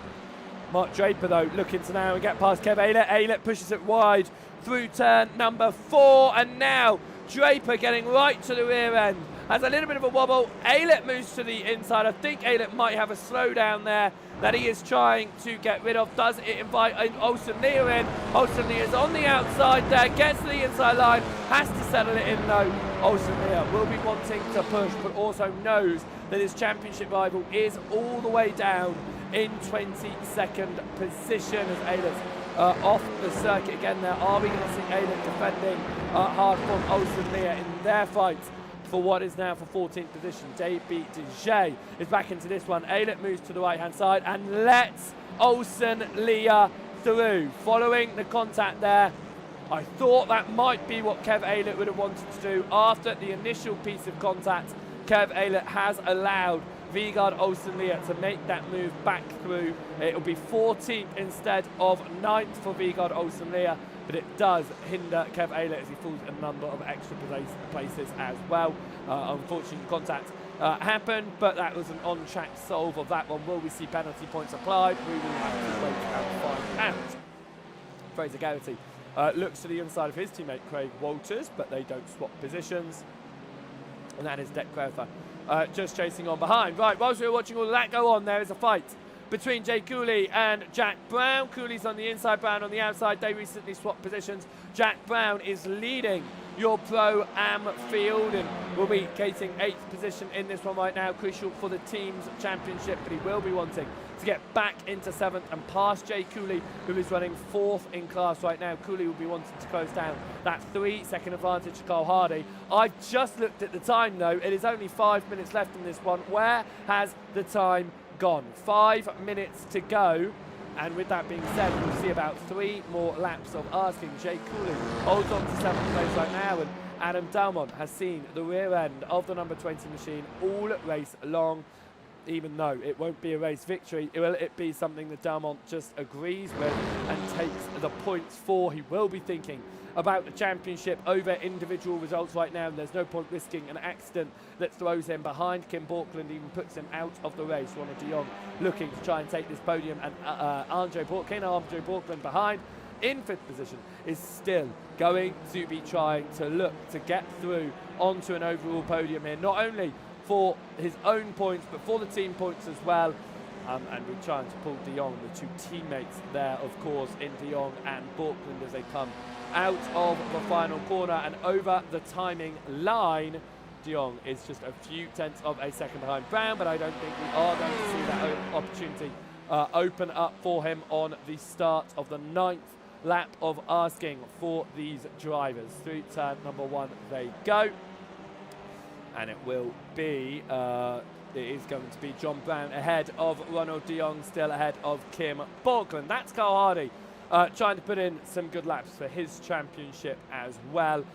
Mark Draper, though, looking to now get past Kev Aylett. Aylett pushes it wide through turn number 4, and now Draper getting right to the rear end. Has a little bit of a wobble. Aylett moves to the inside. I think Aylett might have a slowdown there that he is trying to get rid of. Does it invite Olsen Lear in? Olsen Lear is on the outside there, gets to the inside line, has to settle it in though. Olsen Lear will be wanting to push, but also knows that his championship rival is all the way down in 22nd position as Aylett off the circuit again there. Are we going to see Aylett defending hard from Olsen Lear in their fight for what is now for 14th position? JB Deshay is back into this one. Aylett moves to the right hand side and lets Olsen Lear through. Following the contact there, I thought that might be what Kev Aylett would have wanted to do. After the initial piece of contact, Kev Aylett has allowed Vigard Olsen-Lear to make that move back through. It'll be 14th instead of 9th for Vigard Olsen-Lear, but it does hinder Kev Aylett as he falls a number of extra places as well. Unfortunately, contact happened, but that was an on-track solve of that one. Will we see penalty points applied? We will have to wait and find out. Fraser Garrity looks to the inside of his teammate Craig Walters, but they don't swap positions. And that is Dec Crowther just chasing on behind. Right, whilst we were watching all of that go on, there is a fight between Jay Cooley and Jack Brown. Cooley's on the inside, Brown on the outside. They recently swapped positions. Jack Brown is leading your pro-am field and will be getting 8th position in this one right now. Crucial for the team's championship, but he will be wanting to get back into 7th and past Jay Cooley, who is running 4th in class right now. Cooley will be wanting to close down that 3-second advantage to Carl Hardy. I've just looked at the time though. It is only 5 minutes left in this one. Where has the time gone? 5 minutes to go. And with that being said, we'll see about 3 more laps of asking. Jay Cooley holds on to 7th place right now, and Adam Dalmont has seen the rear end of the number 20 machine all race long. Even though it won't be a race victory, will it be something that Dalmont just agrees with and takes the points for? He will be thinking about the championship over individual results right now, and there's no point risking an accident that throws him behind. Kim Borkland even puts him out of the race. Ronald de Jong looking to try and take this podium, and Andre Borkland behind in 5th position is still going to be trying to look to get through onto an overall podium here, not only for his own points but for the team points as well. And we're trying to pull de Jong, the 2 teammates there of course in de Jong and Borkland as they come out of the final corner and over the timing line. De Jong is just a few tenths of a second behind Brown, but I don't think we are going to see that opportunity open up for him on the start of the 9th lap of asking for these drivers. Through turn number 1 they go. And it will be, it is going to be John Brown ahead of Ronald de Jong, still ahead of Kim Borkland. That's Carl Hardy trying to put in some good laps for his championship as well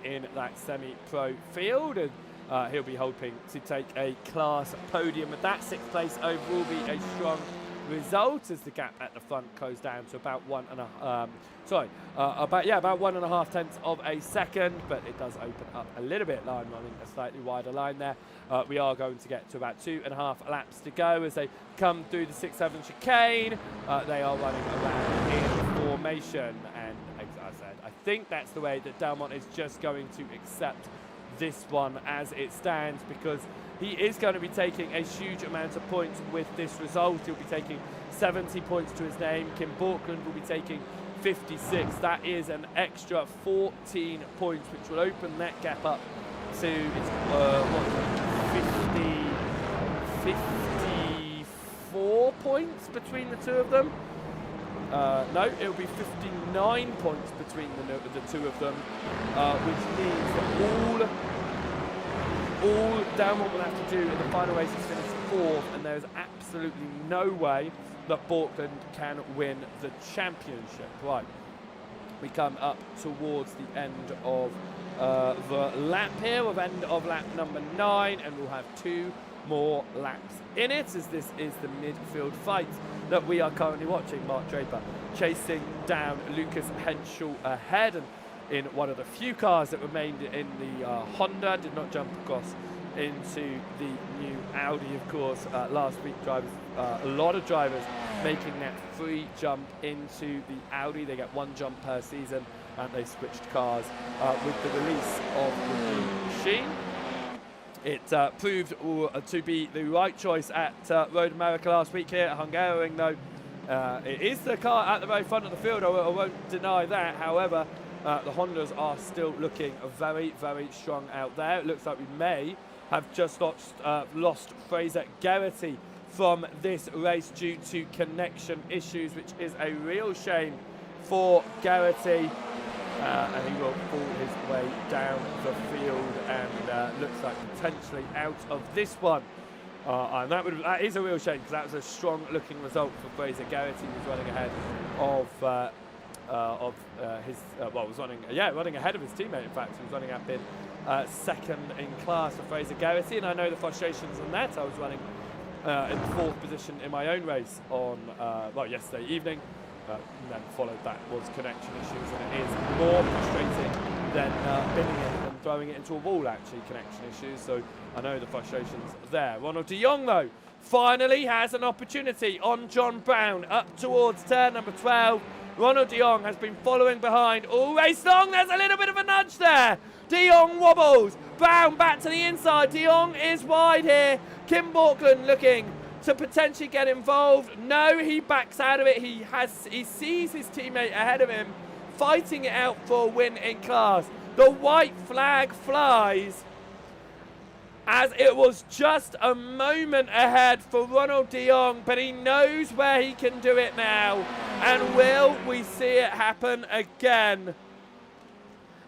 in that semi-pro field. And he'll be hoping to take a class podium. With that 6th place overall will be a strong result as the gap at the front goes down to about about 1.5 tenths of a second, but it does open up a little bit. Line running a slightly wider line there. We are going to get to about 2.5 laps to go as they come through the 6-7 chicane. They are running around in formation, and as I said, I think that's the way that Dalmont is just going to accept this one as it stands, because he is going to be taking a huge amount of points with this result. He'll be taking 70 points to his name. Kim Borkland will be taking 56. That is an extra 14 points, which will open that gap up to 54 points between the 2 of them. No, it'll be 59 points between the 2 of them, which means that all Dalmont will have to do in the final race is finish 4th, and there's absolutely no way that Borkland can win the championship. Right, we come up towards the end of the lap here, of end of lap number 9, and we'll have 2 more laps in it, as this is the midfield fight that we are currently watching. Mark Draper chasing down Lucas Henschel ahead, and in one of the few cars that remained in the Honda, did not jump across into the new Audi, of course. Last week, a lot of drivers making that free jump into the Audi. They get 1 jump per season, and they switched cars with the release of the new machine. It proved to be the right choice at Road America last week here at Hungaroring, though. It is the car at the very front of the field, I won't deny that. However, the Hondas are still looking very, very strong out there. It looks like we may have just lost Fraser Garrity from this race due to connection issues, which is a real shame for Garrity. And he will fall his way down the field and looks like potentially out of this one. And that is a real shame, because that was a strong looking result for Fraser Garrity. He was running ahead of running ahead of his teammate. In fact, he was running up in second in class for Fraser Garrity, and I know the frustrations on that. I was running in the 4th position in my own race on yesterday evening, and then followed that was connection issues, and it is more frustrating than binning it and throwing it into a wall, actually, connection issues. So I know the frustrations there. Ronald de Jong, though, finally has an opportunity on John Brown up towards turn number 12. Ronald de Jong has been following behind all race long. There's a little bit of a nudge there. De Jong wobbles. Brown back to the inside. De Jong is wide here. Kim Borkland looking to potentially get involved. No, he backs out of it. He sees his teammate ahead of him, fighting it out for a win in class. The white flag flies as it was just a moment ahead for Ronald de Jong, but he knows where he can do it now. And will we see it happen again?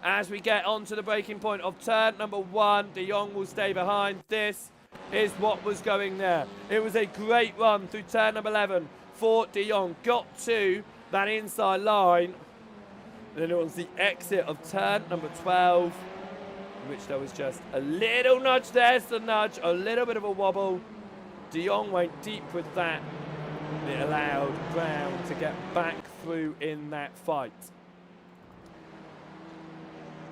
As we get onto the breaking point of turn number 1, de Jong will stay behind. This is what was going there. It was a great run through turn number 11 for de Jong. Got to that inside line. And then it was the exit of turn number 12, in which there was just a little nudge. There's the nudge, a little bit of a wobble. De Jong went deep with that. It allowed Brown to get back through in that fight.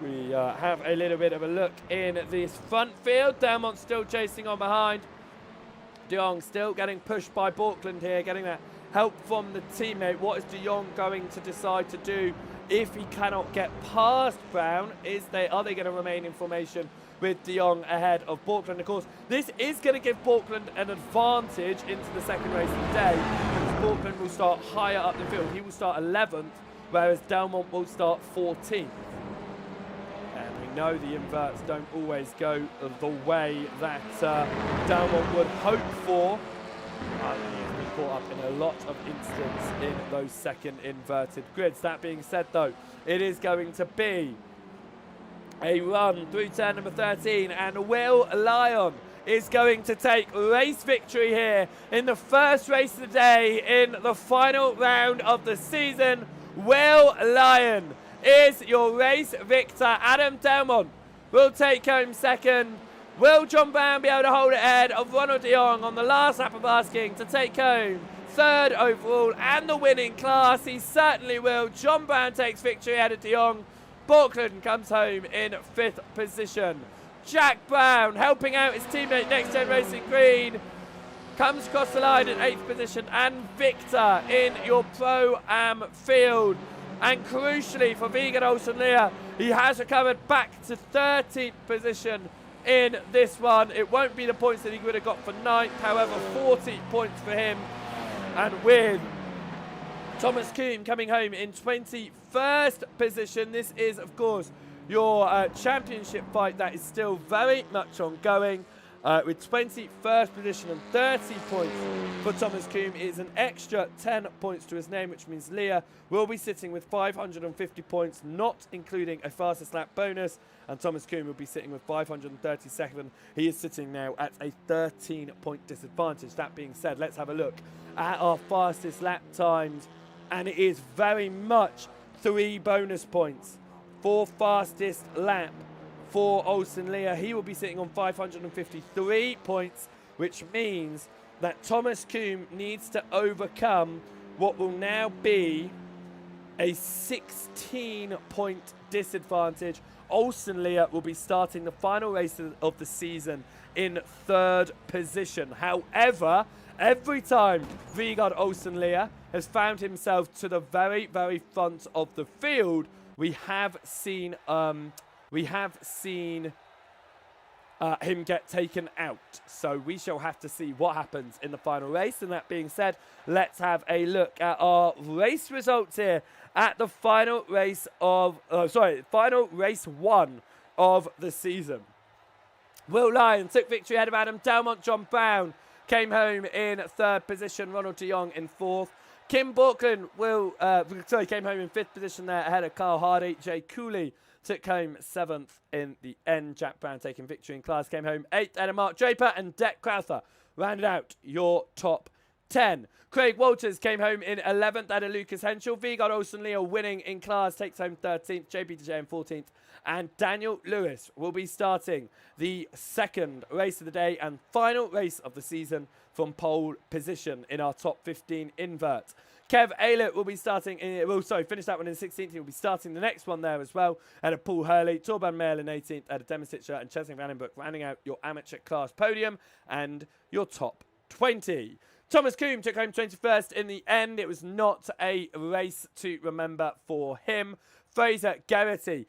We have a little bit of a look in this front field. Delmont still chasing on behind. De Jong still getting pushed by Borkland here, getting that help from the teammate. What is de Jong going to decide to do if he cannot get past Brown? Are they going to remain in formation with de Jong ahead of Borkland? Of course, this is going to give Borkland an advantage into the second race of the day, because Borkland will start higher up the field. He will start 11th, whereas Delmont will start 14th. And we know the inverts don't always go the way that Delmont would hope for. He's been caught up in a lot of incidents in those second inverted grids. That being said, though, it is going to be a run through turn number 13, and Will Lyon is going to take race victory here in the first race of the day in the final round of the season. Will Lyon is your race victor. Adam Delmont will take home second. Will John Brown be able to hold it ahead of Ronald de Jong on the last lap of asking to take home third overall and the winning class? He certainly will. John Brown takes victory ahead of de Jong. Borkland comes home in 5th position. Jack Brown helping out his teammate Next Gen Racing Green comes across the line in 8th position, and Victor in your Pro-Am field. And crucially for Vigard Olsen-Lear, he has recovered back to 13th position in this one. It won't be the points that he would have got for 9th, however 40 points for him. And with Thomas Kuhn coming home in 21st position, this is of course your championship fight that is still very much ongoing. With 21st position and 30 points for Thomas Kuhn, is an extra 10 points to his name, which means Leah will be sitting with 550 points, not including a fastest lap bonus, and Thomas Kuhn will be sitting with 537. He is sitting now at a 13-point disadvantage. That being said, let's have a look at our fastest lap times, and it is very much 3 bonus points for fastest lap. For Olsen-Lear, he will be sitting on 553 points, which means that Thomas Kuhn needs to overcome what will now be a 16-point disadvantage. Olsen-Lear will be starting the final race of the season in 3rd position. However, every time Vigard Olsen-Lear has found himself to the very, very front of the field, we have seen him get taken out. So we shall have to see what happens in the final race. And that being said, let's have a look at our race results here at the final race of, final race 1 of the season. Will Lyon took victory ahead of Adam Delmont. John Brown came home in 3rd position. Ronald de Jong in 4th. Kim Borkland came home in 5th position there ahead of Carl Hardy. Jay Cooley took home 7th in the end. Jack Brown taking victory in class came home 8th. Ahead of Mark Draper, and Deck Crowther rounded out your top 10. Craig Walters came home in 11th. Ahead of Lucas Henschel. Vigard Olsen-Lear winning in class takes home 13th. JP DeJ in 14th. and Daniel Lewis will be starting the second race of the day and final race of the season from pole position in our top 15 invert. Kev Aylett will be starting, finished that one in 16th. He'll be starting the next one there as well. And Paul Hurley, Torban Mail in 18th, Adam Demisic and Chesney Van Vandenbroek rounding out your amateur class podium and your top 20. Thomas Coombe took home 21st in the end. It was not a race to remember for him. Fraser Geraghty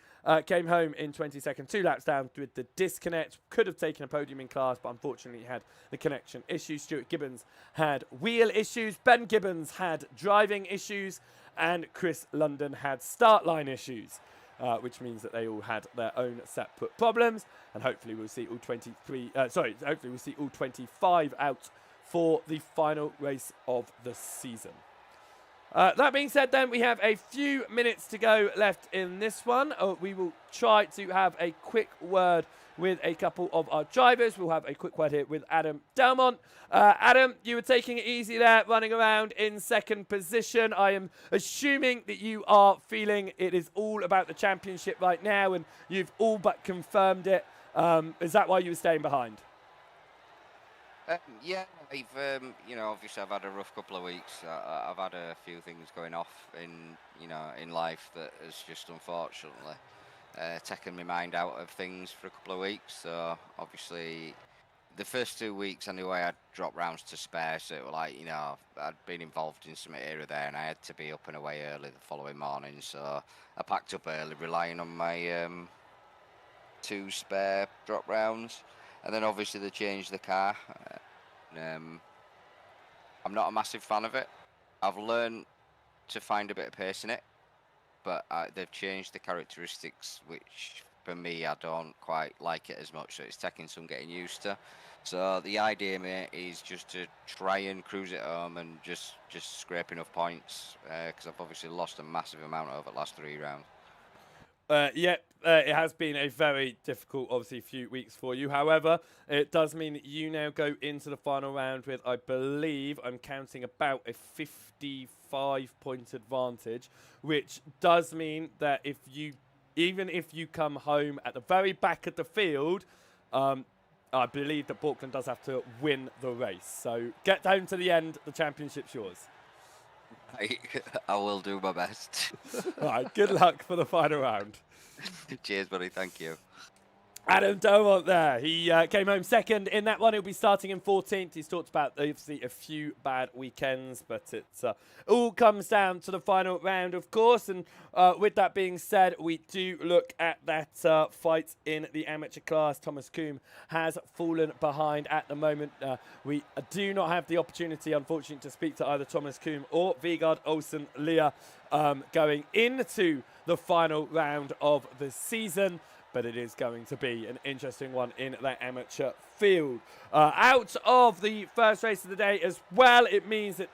came home in 22nd, 2 laps down with the disconnect. Could have taken a podium in class, but unfortunately he had the connection issues. Stuart Gibbons had wheel issues. Ben Gibbons had driving issues. And Chris London had start line issues, which means that they all had their own separate problems. And hopefully we'll see all 25 out for the final race of the season. That being said, then, we have a few minutes to go left in this one. We will try to have a quick word with a couple of our drivers. We'll have a quick word here with Adam Delmont. Adam, you were taking it easy there, running around in second position. I am assuming that you are feeling it is all about the championship right now, and you've all but confirmed it. Is that why you were staying behind? Yeah, obviously I've had a rough couple of weeks. I've had a few things going off in life that has just unfortunately taken my mind out of things for a couple of weeks. So obviously the first 2 weeks anyway, I'd dropped rounds to spare. So it was like, I'd been involved in some area there and I had to be up and away early the following morning. So I packed up early, relying on my 2 spare drop rounds. And then obviously they changed the car. I'm not a massive fan of it. I've learned to find a bit of pace in it, but they've changed the characteristics, which for me, I don't quite like it as much. So it's taking some getting used to. So the idea, mate, is just to try and cruise it home and just scrape enough points, because I've obviously lost a massive amount over the last 3 rounds. It has been a very difficult, obviously, few weeks for you. However, it does mean that you now go into the final round with, I believe, I'm counting about a 55-point advantage, which does mean that even if you come home at the very back of the field, I believe that Borkland does have to win the race. So get down to the end, the championship's yours. I will do my best. All right, good luck for the final round. Cheers, buddy. Thank you. Adam Delmont there. He came home second in that one. He'll be starting in 14th. He's talked about, obviously, a few bad weekends, but it all comes down to the final round, of course. And with that being said, we do look at that fight in the amateur class. Thomas Coombe has fallen behind at the moment. We do not have the opportunity, unfortunately, to speak to either Thomas Coombe or Vigard Olsen Leah going into the final round of the season. But it is going to be an interesting one in that amateur field. Out of the first race of the day as well, it means that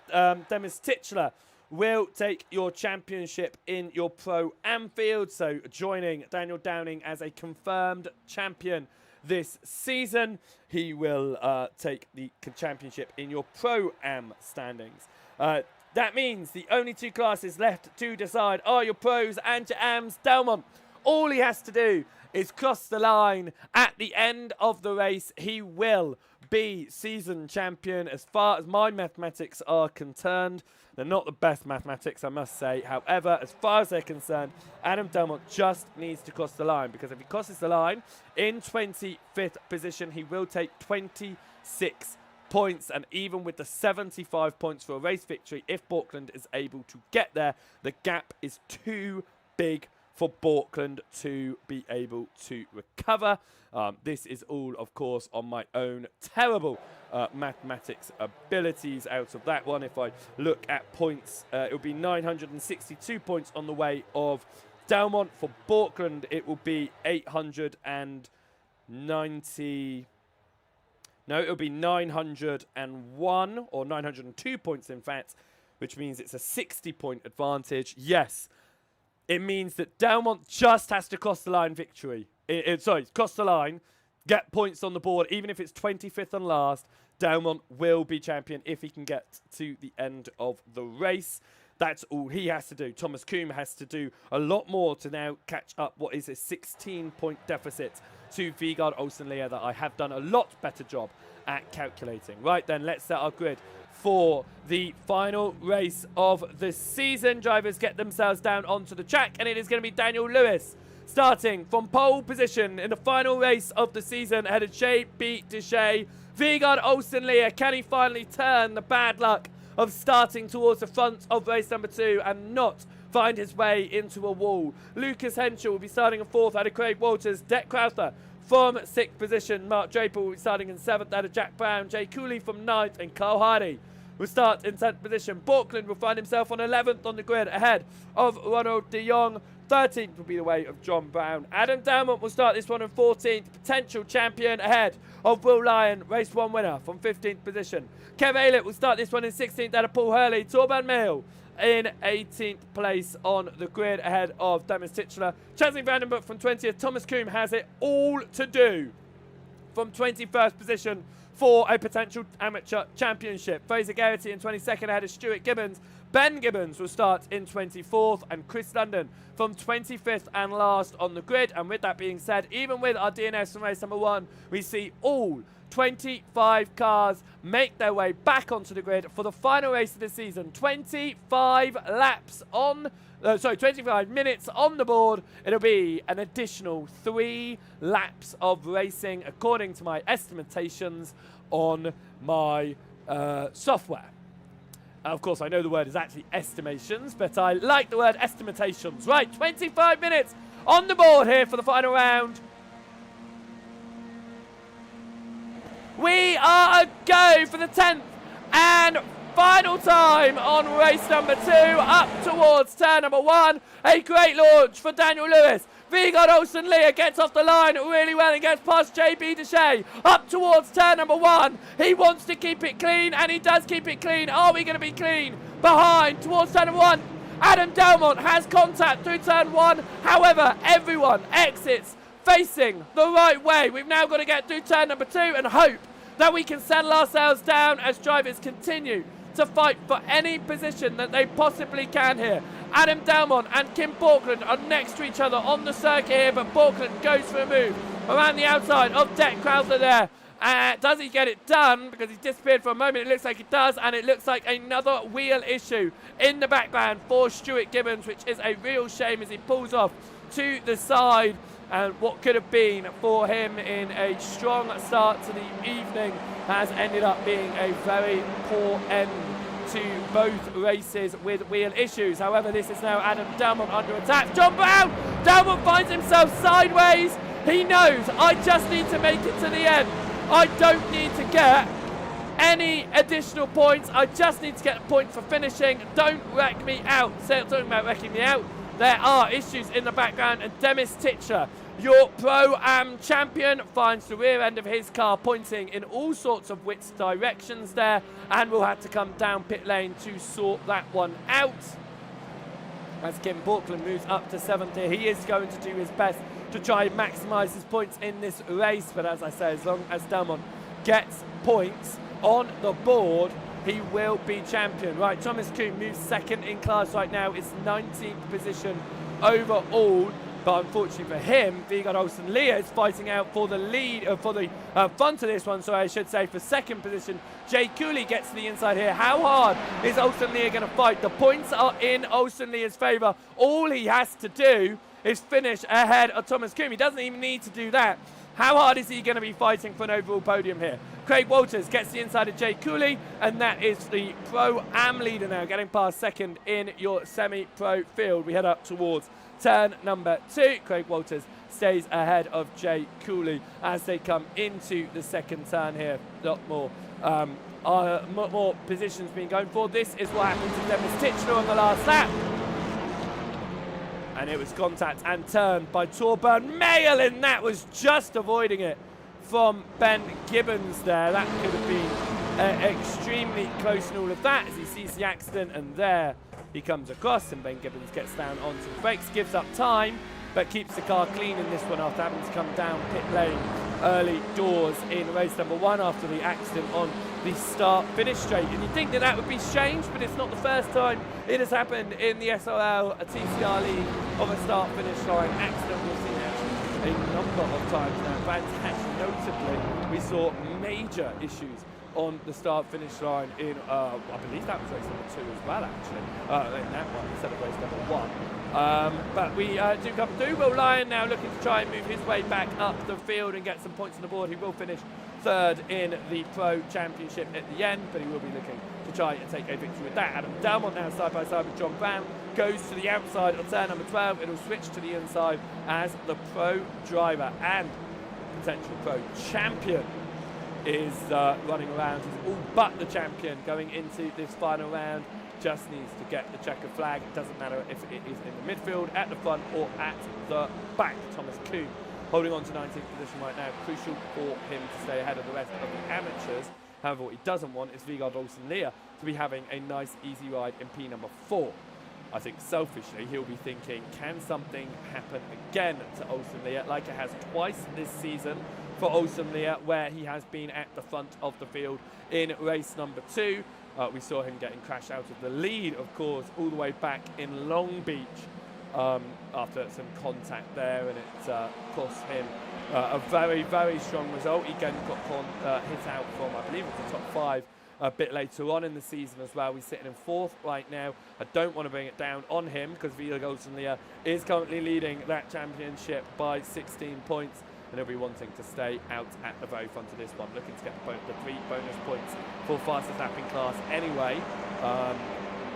Demis Titchler will take your championship in your Pro-Am field. So joining Daniel Downing as a confirmed champion this season, he will take the championship in your Pro-Am standings. That means the only 2 classes left to decide are your pros and your ams. Delmont, all he has to do is cross the line at the end of the race. He will be season champion as far as my mathematics are concerned. They're not the best mathematics, I must say. However, as far as they're concerned, Adam Delmont just needs to cross the line, because if he crosses the line in 25th position, he will take 26 points, and even with the 75 points for a race victory, if Borkland is able to get there, the gap is too big for Borkland to be able to recover. This is all, of course, on my own terrible mathematics abilities out of that one. If I look at points, it will be 962 points on the way of Delmont. For Borkland, it will be 890... No, it'll be 901 or 902 points, in fact, which means it's a 60-point advantage. Yes, it means that Delmont just has to cross the line victory. Cross the line, get points on the board. Even if it's 25th and last, Delmont will be champion if he can get to the end of the race. That's all he has to do. Thomas Kuhn has to do a lot more to now catch up what is a 16-point deficit to Vegard Olsen-Lear that I have done a lot better job at calculating. Right then, let's set our grid for the final race of the season. Drivers get themselves down onto the track, and it is going to be Daniel Lewis starting from pole position in the final race of the season ahead of JB Deshay. Vegard Olsen-Lear, can he finally turn the bad luck of starting towards the front of race number 2 and not find his way into a wall? Lucas Henschel will be starting in 4th out of Craig Walters. Dec Crowther from 6th position. Mark Draper will be starting in 7th out of Jack Brown. Jay Cooley from 9th, and Carl Hardy will start in 10th position. Borkland will find himself on 11th on the grid ahead of Ronald de Jong. 13th will be the way of John Brown. Adam Dalmont will start this one in 14th. Potential champion ahead of Will Lyon, race 1 winner from 15th position. Kev Aylett will start this one in 16th out of Paul Hurley. Torban Mail in 18th place on the grid ahead of Demis Titcheler. Chasing Vandenbroek from 20th. Thomas Kuhn has it all to do from 21st position for a potential amateur championship. Fraser Garrity in 22nd ahead of Stuart Gibbons. Ben Gibbons will start in 24th, and Chris London from 25th and last on the grid. And with that being said, even with our DNS from race number 1, we see all 25 cars make their way back onto the grid for the final race of the season. 25 laps on 25 minutes on the board. It'll be an additional 3 laps of racing according to my estimations on my software. Of course, I know the word is actually estimations, but I like the word estimations. Right, 25 minutes on the board here for the final round. We are a go for the 10th and final time on race number 2, up towards turn number 1. A great launch for Daniel Lewis. Vegard Olsen-Lear gets off the line really well and gets past JB Deshay. Up towards turn number 1. He wants to keep it clean, and he does keep it clean. Are we going to be clean? Behind, towards turn number 1. Adam Dalmont has contact through turn 1. However, everyone exits facing the right way. We've now got to get through turn number 2 and hope that we can settle ourselves down as drivers continue to fight for any position that they possibly can here. Adam Dalmont and Kim Borkland are next to each other on the circuit here, but Borkland goes for a move around the outside of Dec Crowther there. Does he get it done? Because he's disappeared for a moment. It looks like he does, and it looks like another wheel issue in the background for Stuart Gibbons, which is a real shame as he pulls off to the side. And what could have been for him in a strong start to the evening has ended up being a very poor end to both races with wheel issues. However, this is now Adam Dalmont under attack. John Brown! Dalmont finds himself sideways. He knows, I just need to make it to the end. I don't need to get any additional points. I just need to get a point for finishing. Don't wreck me out. So, talking about wrecking me out, there are issues in the background, and Demis Titcheler, your Pro-Am champion, finds the rear end of his car pointing in all sorts of which directions there, and will have to come down pit lane to sort that one out. As Kim Borkland moves up to 7th here, he is going to do his best to try and maximise his points in this race, but as I say, as long as Dalmont gets points on the board, he will be champion. Right, Thomas Kuhn moves 2nd in class right now. It's 19th position overall. But unfortunately for him, Vegard Olsen-Lear is fighting out for the lead, for the front of this one, so I should say, for 2nd position. Jay Cooley gets to the inside here. How hard is Olsen-Lear going to fight? The points are in Olsen-Lear's favour. All he has to do is finish ahead of Thomas Kuhn. He doesn't even need to do that. How hard is he going to be fighting for an overall podium here? Craig Walters gets the inside of Jay Cooley, and that is the Pro-Am leader now, getting past 2nd in your semi-pro field. We head up towards turn number 2. Craig Walters stays ahead of Jay Cooley as they come into the 2nd turn here. A lot more positions being going for. This is what happened to Demis Titcheler on the last lap. And it was contact and turn by Torben Mail, and that was just avoiding it from Ben Gibbons there. That could have been extremely close in all of that as he sees the accident, and there he comes across, and Ben Gibbons gets down onto the brakes, gives up time, but keeps the car clean in this one after having to come down pit lane early doors in race number 1 after the accident on the start-finish straight. And you'd think that that would be strange, but it's not the first time it has happened in the SRL, a TCR league, of a start-finish line accident. We've seen actually a number of times now. Fantastic. Notably, we saw major issues on the start-finish line in, I believe that was race number 2 as well, actually, in that one instead of race number 1. But we do come through. Will Lyon now looking to try and move his way back up the field and get some points on the board. He will finish 3rd in the Pro Championship at the end, but he will be looking to try and take a victory with that. Adam Delmont now side by side with John Brown goes to the outside of turn number 12. It'll switch to the inside as the Pro driver and potential Pro champion is running around. He's all but the champion going into this final round. Just needs to get the checkered flag. It doesn't matter if it is in the midfield, at the front, or at the back. Thomas Kuhn holding on to 19th position right now. Crucial for him to stay ahead of the rest of the amateurs. However, what he doesn't want is Vigard Olsen-Lear to be having a nice, easy ride in P number 4. I think selfishly he'll be thinking, can something happen again to Olsen-Lear like it has twice this season for Olsen-Lear, where he has been at the front of the field in race number 2. We saw him getting crashed out of the lead, of course, all the way back in Long Beach after some contact there, and it cost him a very, very strong result. He again got hit out from, I believe it was the top 5 a bit later on in the season as well. He's sitting in 4th right now. I don't want to bring it down on him because Vigard Olsen-Lear is currently leading that championship by 16 points. And he'll be wanting to stay out at the very front of this one, looking to get the 3 bonus points for fastest lap in class anyway.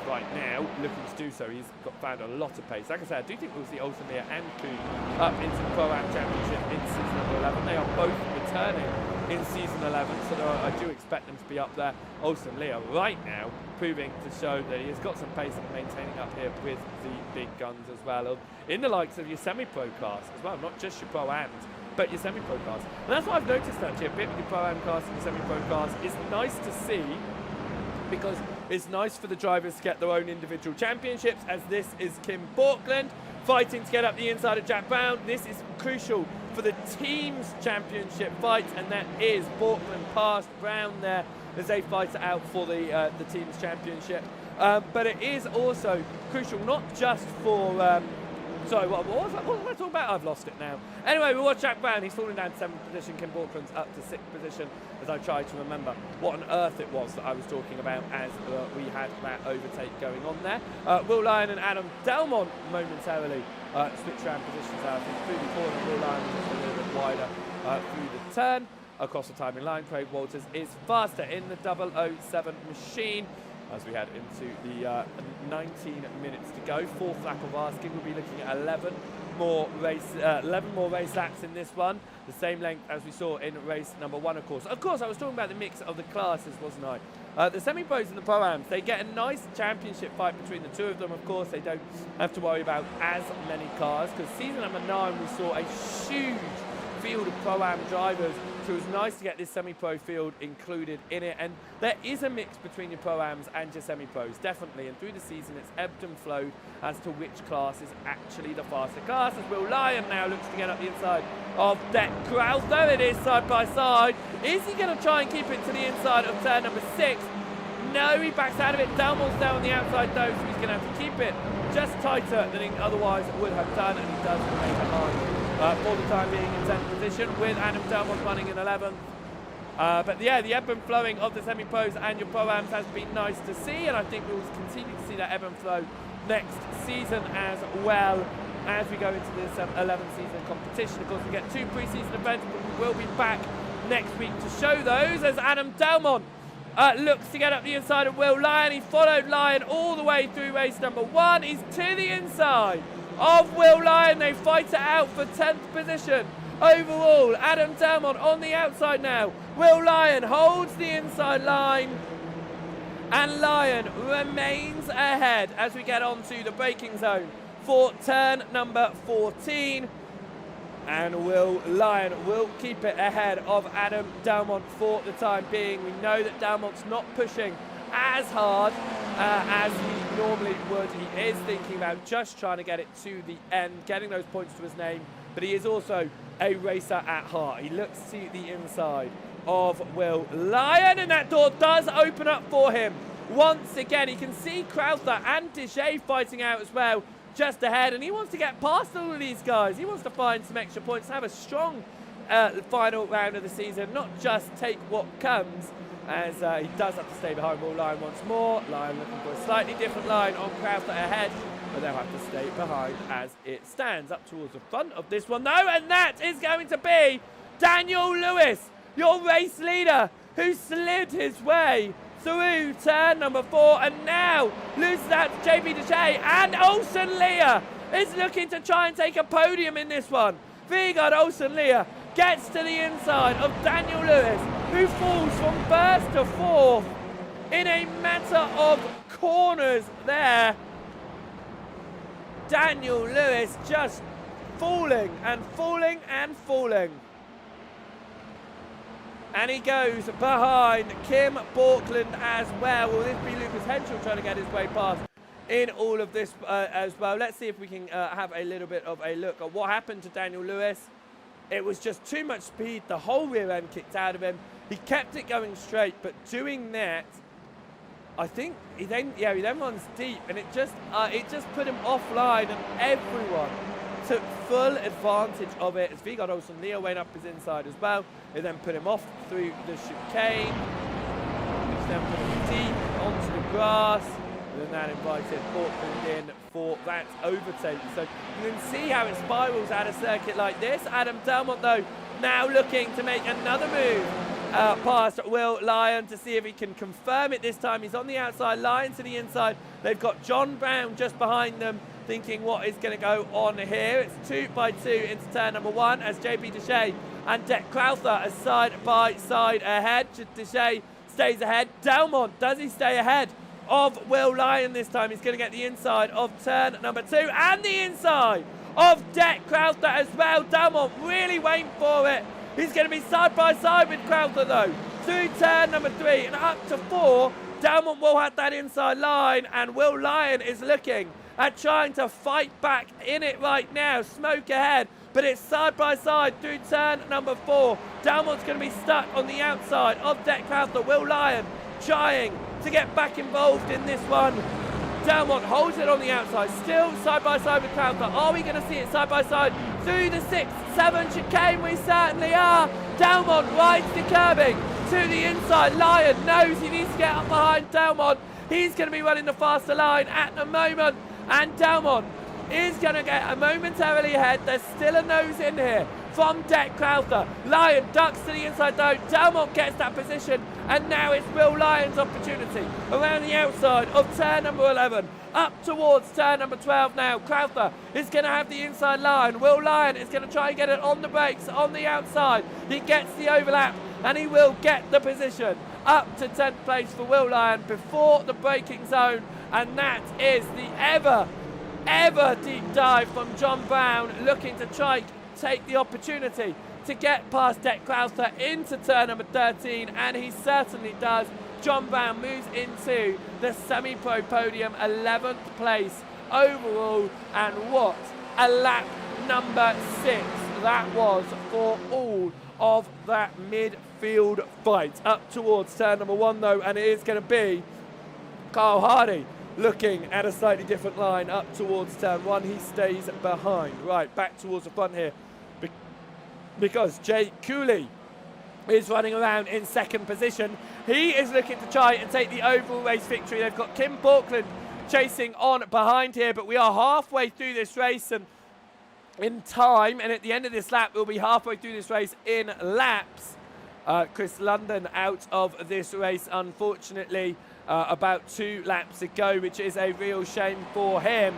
Right now, looking to do so. He's found a lot of pace. Like I said, I do think we'll see Olsen-Lear and Kuhn up into the Pro-Am Championship in season number 11. They are both returning in season 11, so I do expect them to be up there. Olsen-Lear right now proving to show that he has got some pace and maintaining up here with the big guns as well, in the likes of your semi-pro class as well, not just your Pro-Ams, but your semi-pro class. And that's what I've noticed actually a bit with your Pro-Am class and your semi-pro class. It's nice to see, because it's nice for the drivers to get their own individual championships, as this is Kim Borkland fighting to get up the inside of Jack Brown. This is crucial for the team's championship fight, and that is Borkland past Brown there as they fight it out for the team's championship. But it is also crucial not just for sorry, what was I talking about? I've lost it now. Anyway, we watch Jack Brown. He's falling down to 7th position. Kim Borkland's up to 6th position, as I try to remember what on earth it was that I was talking about as we had that overtake going on there. Will Lyon and Adam Delmont momentarily switch around positions out. I think through the corner, Will Lyon was just a little bit wider through the turn. Across the timing line, Craig Walters is faster in the 007 machine. As we head into the 19 minutes to go, 4th lap of asking, we'll be looking at 11 more race laps in this one, the same length as we saw in race number 1, of course. Of course, I was talking about the mix of the classes, wasn't I? The semi-pros and the pro-ams, they get a nice championship fight between the two of them. Of course, they don't have to worry about as many cars, because season number 9 we saw a huge field of pro-am drivers, so it was nice to get this semi-pro field included in it. And there is a mix between your pro-ams and your semi-pros, definitely, and through the season it's ebbed and flowed as to which class is actually the faster class, as Will Lyon now looks to get up the inside of Deck Krause. There it is, side by side. Is he going to try and keep it to the inside of turn number 6? No, he backs out of it. Delmont's down on the outside though, so he's going to have to keep it just tighter than he otherwise would have done, and he does remain behind for the time being in 10th position, with Adam Delmont running in 11th. But yeah, the ebb and flowing of the semi-pros and your pro-ams has been nice to see, and I think we will continue to see that ebb and flow next season as well as we go into this 11th season competition. Of course, we get 2 pre-season events, but we will be back next week to show those, as Adam Delmont looks to get up the inside of Will Lyon. He followed Lyon all the way through race number 1. He's to the inside of Will Lyon. They fight it out for 10th position overall. Adam Delmont on the outside now. Will Lyon holds the inside line, and Lyon remains ahead as we get on to the braking zone for turn number 14. And Will Lyon will keep it ahead of Adam Delmont for the time being. We know that Delmont's not pushing as hard as he normally would. He is thinking about just trying to get it to the end, getting those points to his name, but he is also a racer at heart. He looks to the inside of Will Lyon, and that door does open up for him. Once again, he can see Crowther and Dijay fighting out as well, just ahead, and he wants to get past all of these guys. He wants to find some extra points, have a strong final round of the season, not just take what comes, as he does have to stay behind Will Lyon once more. Lyon looking for a slightly different line on Crowther ahead, but they'll have to stay behind as it stands. Up towards the front of this one though, and that is going to be Daniel Lewis, your race leader, who slid his way through turn number 4 and now loses out to JB Dijay, and Olsen Leah is looking to try and take a podium in this one. Vigard Olsen Leah gets to the inside of Daniel Lewis, who falls from first to 4th in a matter of corners there. Daniel Lewis just falling and falling and falling. And he goes behind Kim Borkland as well. Will this be Lucas Henschel trying to get his way past in all of this as well? Let's see if we can have a little bit of a look at what happened to Daniel Lewis. It was just too much speed. The whole rear end kicked out of him. He kept it going straight, but doing that, I think he then runs deep, and it just put him offline, and everyone took full advantage of it as Vigard Olsen Leo went up his inside as well. It then put him off through the chicane, which then put him deep onto the grass, and then that invited Portland in for that overtake. So you can see how it spirals at a circuit like this. Adam Delmont though now looking to make another move past Will Lyon to see if he can confirm it this time. He's on the outside, Lyon to the inside. They've got John Brown just behind them, thinking what is going to go on here. It's 2 by 2 into turn number 1 as JP Dijay and Dec Crowther are side by side ahead. Dijay stays ahead. Delmont, does he stay ahead of Will Lyon this time? He's going to get the inside of turn number 2 and the inside of Dec Crowther as well. Delmont really waiting for it. He's going to be side by side with Crowther though, through turn number 3 and up to 4. Delmont will have that inside line, and Will Lyon is looking at trying to fight back in it right now. Smoke ahead, but it's side by side through turn number 4. Delmont's going to be stuck on the outside of Dec Crowther. Will Lyon trying to get back involved in this one. Delmont holds it on the outside, still side by side with Crowther. Are we going to see it side by side through the 6th, 7th chicane? We certainly are. Delmont rides the curbing to the inside. Lyon knows he needs to get up behind Delmont. He's going to be running the faster line at the moment, and Delmont is going to get momentarily ahead. There's still a nose in here from Dec Crowther. Lyon ducks to the inside though. Delmont gets that position, and now it's Will Lyon's opportunity around the outside of turn number 11 up towards turn number 12 now. Crowther is going to have the inside line. Will Lyon is going to try and get it on the brakes on the outside. He gets the overlap, and he will get the position up to 10th place for Will Lyon before the braking zone, and that is the ever deep dive from John Brown, looking to try take the opportunity to get past Dec Crowther into turn number 13, and he certainly does. John Brown moves into the semi-pro podium, 11th place overall, and what a lap number 6 that was for all of that midfield fight. Up towards turn number 1 though, and it is going to be Kyle Hardy looking at a slightly different line up towards turn 1. He stays behind. Right, back towards the front here, because Jake Cooley is running around in 2nd position. He is looking to try and take the overall race victory. They've got Kim Borkland chasing on behind here, but we are halfway through this race and in time, and at the end of this lap we'll be halfway through this race in laps. Chris London out of this race, unfortunately, about 2 laps ago, which is a real shame for him.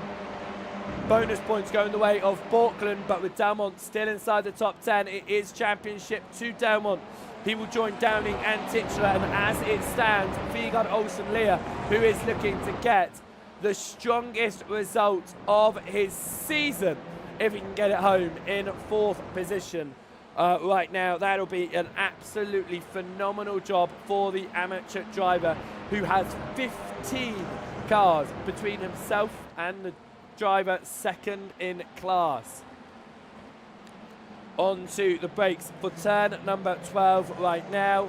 Bonus points going the way of Borkland, but with Delmont still inside the top 10, it is championship to Delmont. He will join Downing and Titchler, and as it stands, Vigard Olsen Leah, who is looking to get the strongest result of his season, if he can get it home in 4th position. Right now, that'll be an absolutely phenomenal job for the amateur driver, who has 15 cars between himself and the driver 2nd in class. onto the brakes for turn number 12 right now.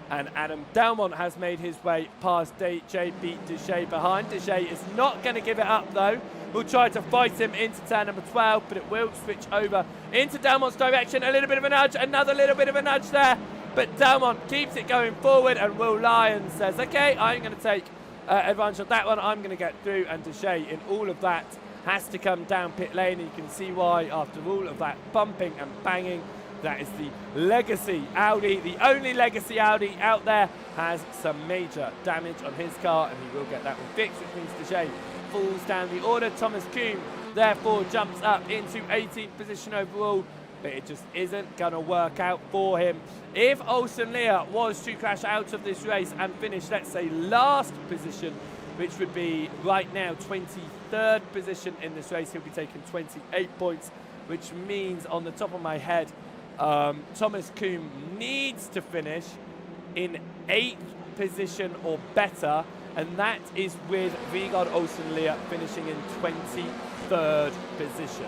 And Adam Delmont has made his way past JB Deshay behind. Deshay is not going to give it up though. We'll try to fight him into turn number 12, but it will switch over into Delmont's direction. A little bit of a nudge, another little bit of a nudge there. But Delmont keeps it going forward, and Will Lyon says, okay, I'm going to take advantage of that one. I'm going to get through, and Deshay in all of that has to come down pit lane. And you can see why after all of that bumping and banging. That is the legacy Audi, the only legacy Audi out there, has some major damage on his car, and he will get that one fixed, which means Deshay falls down the order. Thomas Kuhn therefore jumps up into 18th position overall, but it just isn't going to work out for him. If Olsen Lear was to crash out of this race and finish, let's say, last position, which would be right now 23rd position in this race, he'll be taking 28 points, which means on the top of my head, Thomas Kuhn needs to finish in 8th position or better, and that is with Vigard Olsen Lear finishing in 23rd position.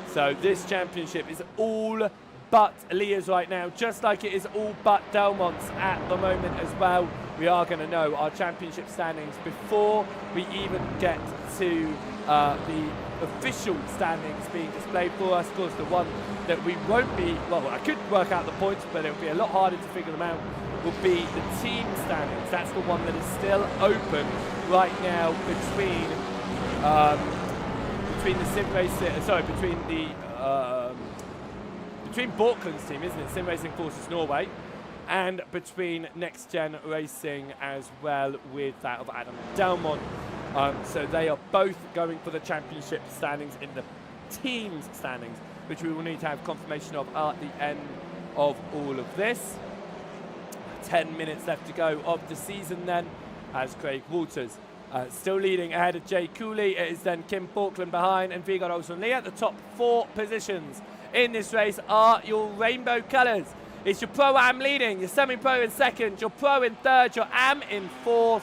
So this championship is all but Lear's right now, just like it is all but Delmont's at the moment as well. We are going to know our championship standings before we even get to the official standings being displayed for us. Of course, the one that we won't be, well, I could work out the points, but it would be a lot harder to figure them out, will be the team standings. That's the one that is still open right now between the Sim Racing, between Borkland's team, isn't it? Sim Racing Forces Norway, and between Next Gen Racing as well with that of Adam Delmont. So they are both going for the championship standings in the team's standings, which we will need to have confirmation of at the end of all of this. 10 minutes left to go of the season then, as Craig Walters still leading ahead of Jay Cooley. It is then Kim Borkland behind and Vigard Olsen Lear. The top 4 positions in this race are your rainbow colours. It's your Pro-Am leading, your Semi-Pro in 2nd, your Pro in 3rd, your Am in 4th.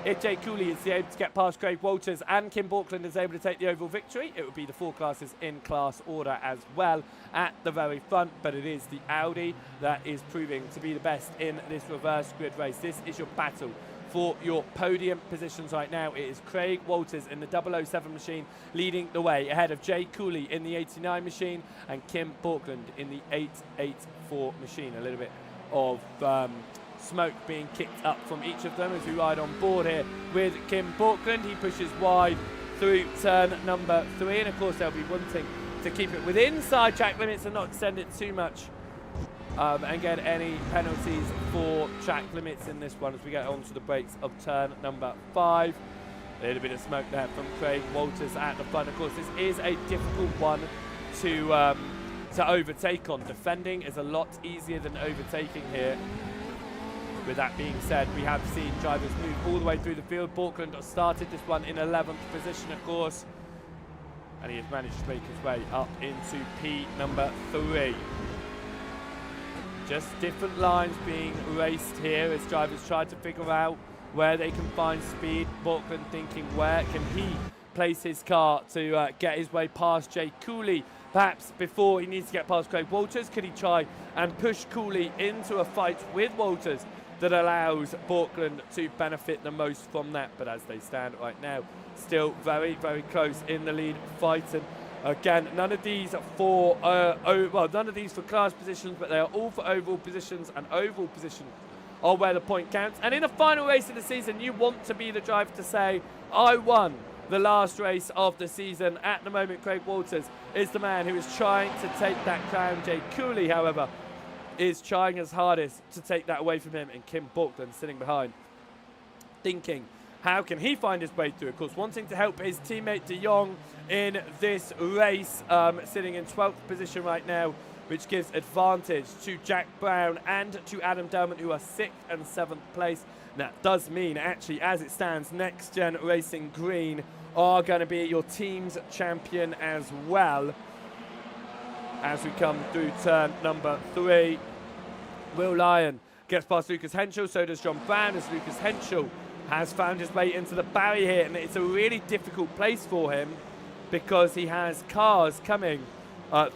If Jay Cooley is able to get past Craig Walters and Kim Borkland is able to take the overall victory, it would be the 4 classes in class order as well at the very front. But it is the Audi that is proving to be the best in this reverse grid race. This is your battle for your podium positions right now. It is Craig Walters in the 007 machine leading the way ahead of Jay Cooley in the 89 machine and Kim Borkland in the 884 machine. A little bit of smoke being kicked up from each of them as we ride on board here with Kim Borkland. He pushes wide through turn number 3, and of course they'll be wanting to keep it within side track limits and not extend it too much and get any penalties for track limits in this one as we get onto the brakes of turn number 5. A little bit of smoke there from Craig Walters at the front. Of course, this is a difficult one to overtake on. Defending is a lot easier than overtaking here. With that being said, we have seen drivers move all the way through the field. Borkland started this one in 11th position, of course, and he has managed to make his way up into P number 3. Just different lines being raced here as drivers try to figure out where they can find speed. Borkland thinking, where can he place his car to get his way past Jay Cooley? Perhaps before he needs to get past Craig Walters, could he try and push Cooley into a fight with Walters that allows Borkland to benefit the most from that? But as they stand right now, still very, very close in the lead, fighting. Again, none of these for none of these for class positions, but they are all for overall positions, and overall positions are where the point counts. And in the final race of the season, you want to be the driver to say, I won the last race of the season. At the moment, Craig Walters is the man who is trying to take that crown. Jay Cooley, however, is trying his hardest to take that away from him, and Kim Borkland sitting behind, thinking, how can he find his way through? Of course, wanting to help his teammate De Jong in this race, sitting in 12th position right now, which gives advantage to Jack Brown and to Adam Delmont, who are 6th and 7th place. And that does mean, actually, as it stands, Next Gen Racing Green are going to be your team's champion as well. As we come through turn number 3, Will Lyon gets past Lucas Henschel, so does John Brown, as Lucas Henschel has found his way into the barrier here, and it's a really difficult place for him because he has cars coming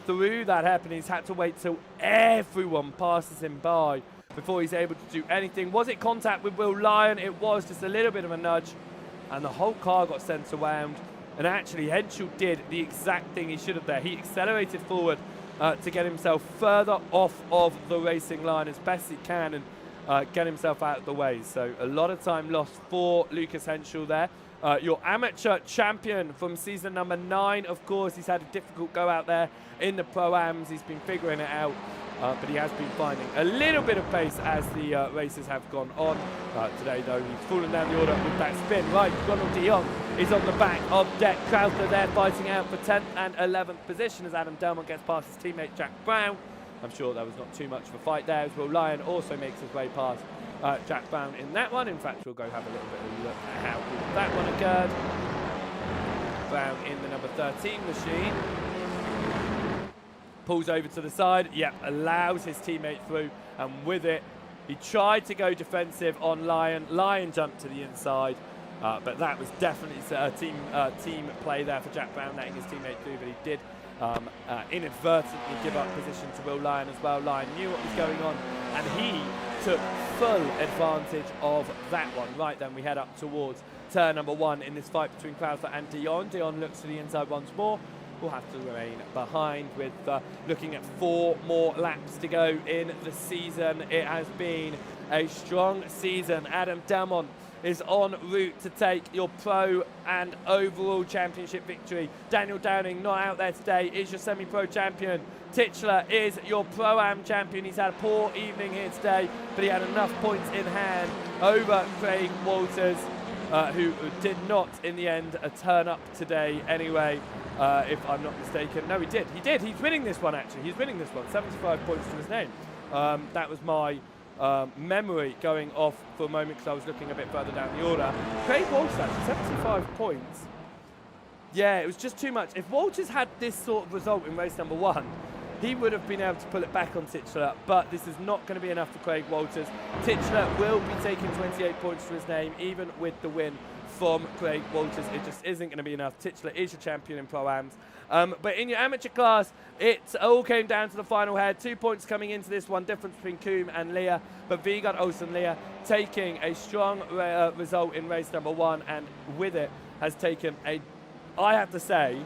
through that happen. He's had to wait till everyone passes him by before he's able to do anything. Was it contact with Will Lyon? It was just a little bit of a nudge, and the whole car got sent around. And actually, Henschel did the exact thing he should have there. He accelerated forward to get himself further off of the racing line as best he can and get himself out of the way. So a lot of time lost for Lucas Henschel there. Your amateur champion from season number 9, of course. He's had a difficult go out there in the Pro-Ams. He's been figuring it out, but he has been finding a little bit of pace as the races have gone on. Today, though, he's fallen down the order with that spin. Right, Ronald de Jong is on the back of Deck Crowther there, fighting out for 10th and 11th position as Adam Delmont gets past his teammate Jack Brown. I'm sure there was not too much of a fight there, as Will Lyon also makes his way past Jack Brown in that one. In fact, we'll go have a little bit of a look at how that one occurred. Brown in the number 13 machine. Pulls over to the side. Yep, allows his teammate through. And with it, he tried to go defensive on Lyon. Lyon jumped to the inside. But that was definitely a team play there for Jack Brown, letting his teammate through. But he did inadvertently give up position to Will Lyon as well. Lyon knew what was going on, and he took full advantage of that one. Right then, we head up towards turn number 1 in this fight between Crowther and Dion. Dion looks to the inside once more. Will have to remain behind with looking at 4 more laps to go in the season. It has been a strong season. Adam Delmont is en route to take your pro and overall championship victory. Daniel Downing, not out there today, is your semi-pro champion. Titchler is your Pro-Am champion. He's had a poor evening here today, but he had enough points in hand over Craig Walters, who did not, in the end, turn up today anyway, if I'm not mistaken. No, he did. He did. He's winning this one, actually. He's winning this one. 75 points to his name. That was my memory going off for a moment because I was looking a bit further down the order. Craig Walters, actually, 75 points. Yeah, it was just too much. If Walters had this sort of result in race number 1, he would have been able to pull it back on Titchler, but this is not going to be enough for Craig Walters. Titchler will be taking 28 points to his name, even with the win from Craig Walters. It just isn't going to be enough. Titchler is your champion in Pro-Ams. But in your amateur class, it all came down to the final head. 2 points coming into this one, difference between Coombe and Leah. But Vigard Olsen Leah taking a strong result in race number 1, and with it has taken I have to say,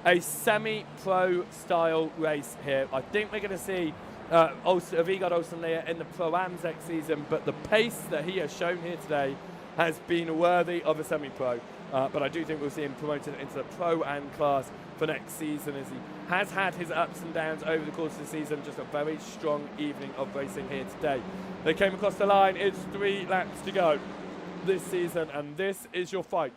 a semi-pro style race here. I think we're going to see Vigard Olsen Leah in the Pro-Ams next season, but the pace that he has shown here today has been worthy of a semi-pro. But I do think we'll see him promoted into the Pro-Am class for next season, as he has had his ups and downs over the course of the season. Just a very strong evening of racing here today. They came across the line. It's 3 laps to go this season, and this is your fight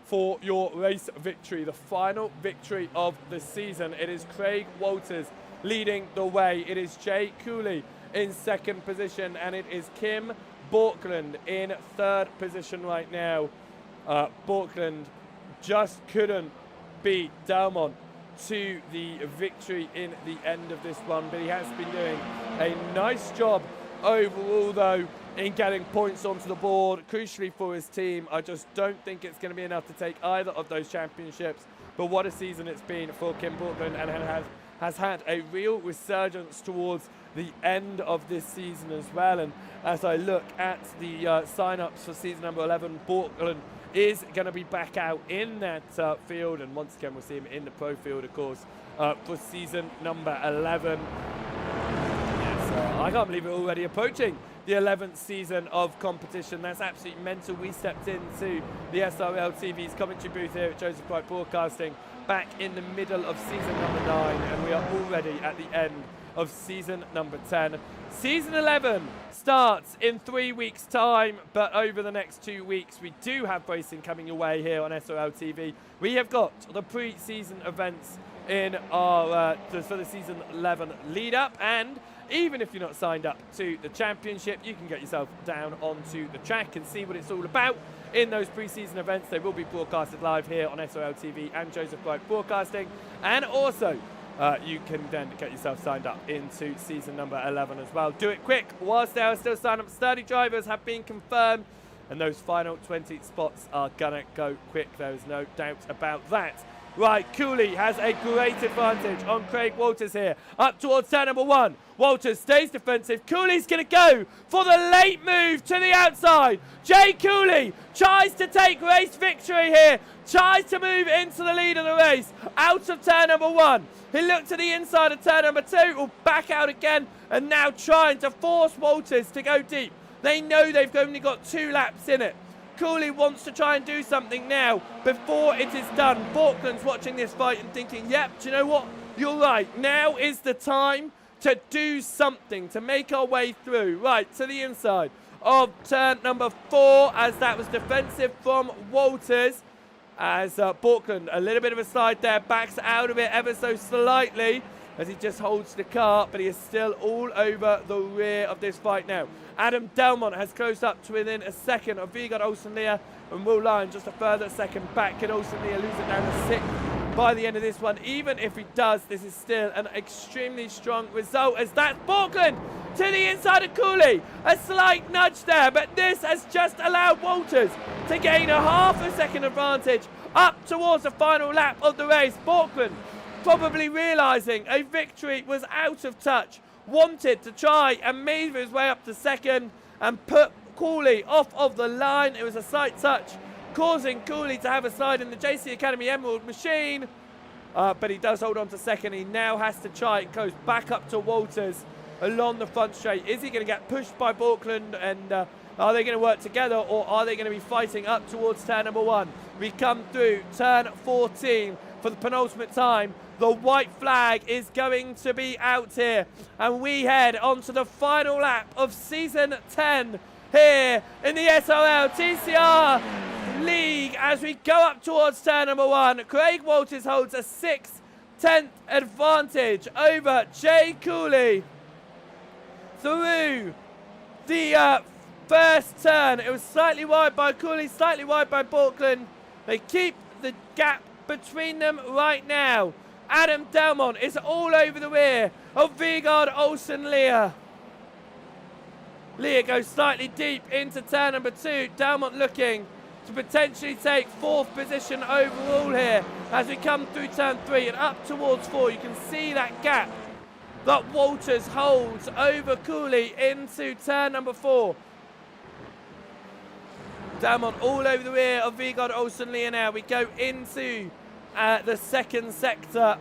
for your race victory, the final victory of the season. It is Craig Walters leading the way. It is Jay Cooley in 2nd position, and it is Kim Borkland in 3rd position right now. Borkland just couldn't beat Delmont to the victory in the end of this one, but he has been doing a nice job overall, though, in getting points onto the board, crucially for his team. I just don't think it's going to be enough to take either of those championships, but what a season it's been for Kim Borkland, and has had a real resurgence towards the end of this season as well. And as I look at the sign-ups for season number 11, Borkland is going to be back out in that field, and once again we'll see him in the pro field, of course, for season number 11. Yes, I can't believe we're already approaching the 11th season of competition. That's absolutely mental. We stepped into the SRL TV's commentary booth here at Joseph Wright Broadcasting back in the middle of season number 9, and we are already at the end of season number 10. Season 11 starts in 3 weeks' time, but over the next 2 weeks we do have racing coming your way here on SRL TV. We have got the pre-season events in our for the season 11 lead up, and even if you're not signed up to the championship, you can get yourself down onto the track and see what it's all about in those pre-season events. They will be broadcasted live here on SRL TV and Joseph Wright Broadcasting, and also you can then get yourself signed up into season number 11 as well. Do it quick whilst there are still sign-up. Sturdy drivers have been confirmed, and those final 20 spots are gonna go quick. There is no doubt about that. Right, Cooley has a great advantage on Craig Walters here. Up towards turn number 1. Walters stays defensive. Cooley's going to go for the late move to the outside. Jay Cooley tries to take race victory here. Tries to move into the lead of the race. Out of turn number 1. He looked to the inside of turn number 2. Will back out again. And now trying to force Walters to go deep. They know they've only got 2 laps in it. Cooley wants to try and do something now before it is done. Falkland's watching this fight and thinking, yep, do you know what? You're right. Now is the time to do something, to make our way through. Right, to the inside of turn number 4, as that was defensive from Walters. As Falkland, a little bit of a slide there, backs out of it ever so slightly as he just holds the car, but he is still all over the rear of this fight now. Adam Delmont has closed up to within a second of Vigard Olsen-Lear, and Will Lyon just a further second back. Can Olsen-Lear lose it down to 6th by the end of this one? Even if he does, this is still an extremely strong result, as that's Falkland to the inside of Cooley. A slight nudge there, but this has just allowed Walters to gain a half a second advantage up towards the final lap of the race. Falkland probably realising a victory was out of touch, wanted to try and move his way up to second and put Cooley off of the line. It was a slight touch, causing Cooley to have a slide in the JC Academy Emerald machine, but he does hold on to second. He now has to try and goes back up to Walters along the front straight. Is he going to get pushed by Falkland, and are they going to work together, or are they going to be fighting up towards turn number 1? We come through turn 14 for the penultimate time. The white flag is going to be out here, and we head on to the final lap of season 10 here in the SRL TCR League as we go up towards turn number 1. Craig Walters holds a 6/10 advantage over Jay Cooley through the first turn. It was slightly wide by Cooley, slightly wide by Falkland. They keep the gap between them right now. Adam Delmont is all over the rear of Vigard Olsen-Lear. Lear goes slightly deep into turn number 2. Delmont looking to potentially take 4th position overall here as we come through turn 3 and up towards 4. You can see that gap that Walters holds over Cooley into turn number 4. Delmont all over the rear of Vigard Olsen-Lear now. We go into the second sector.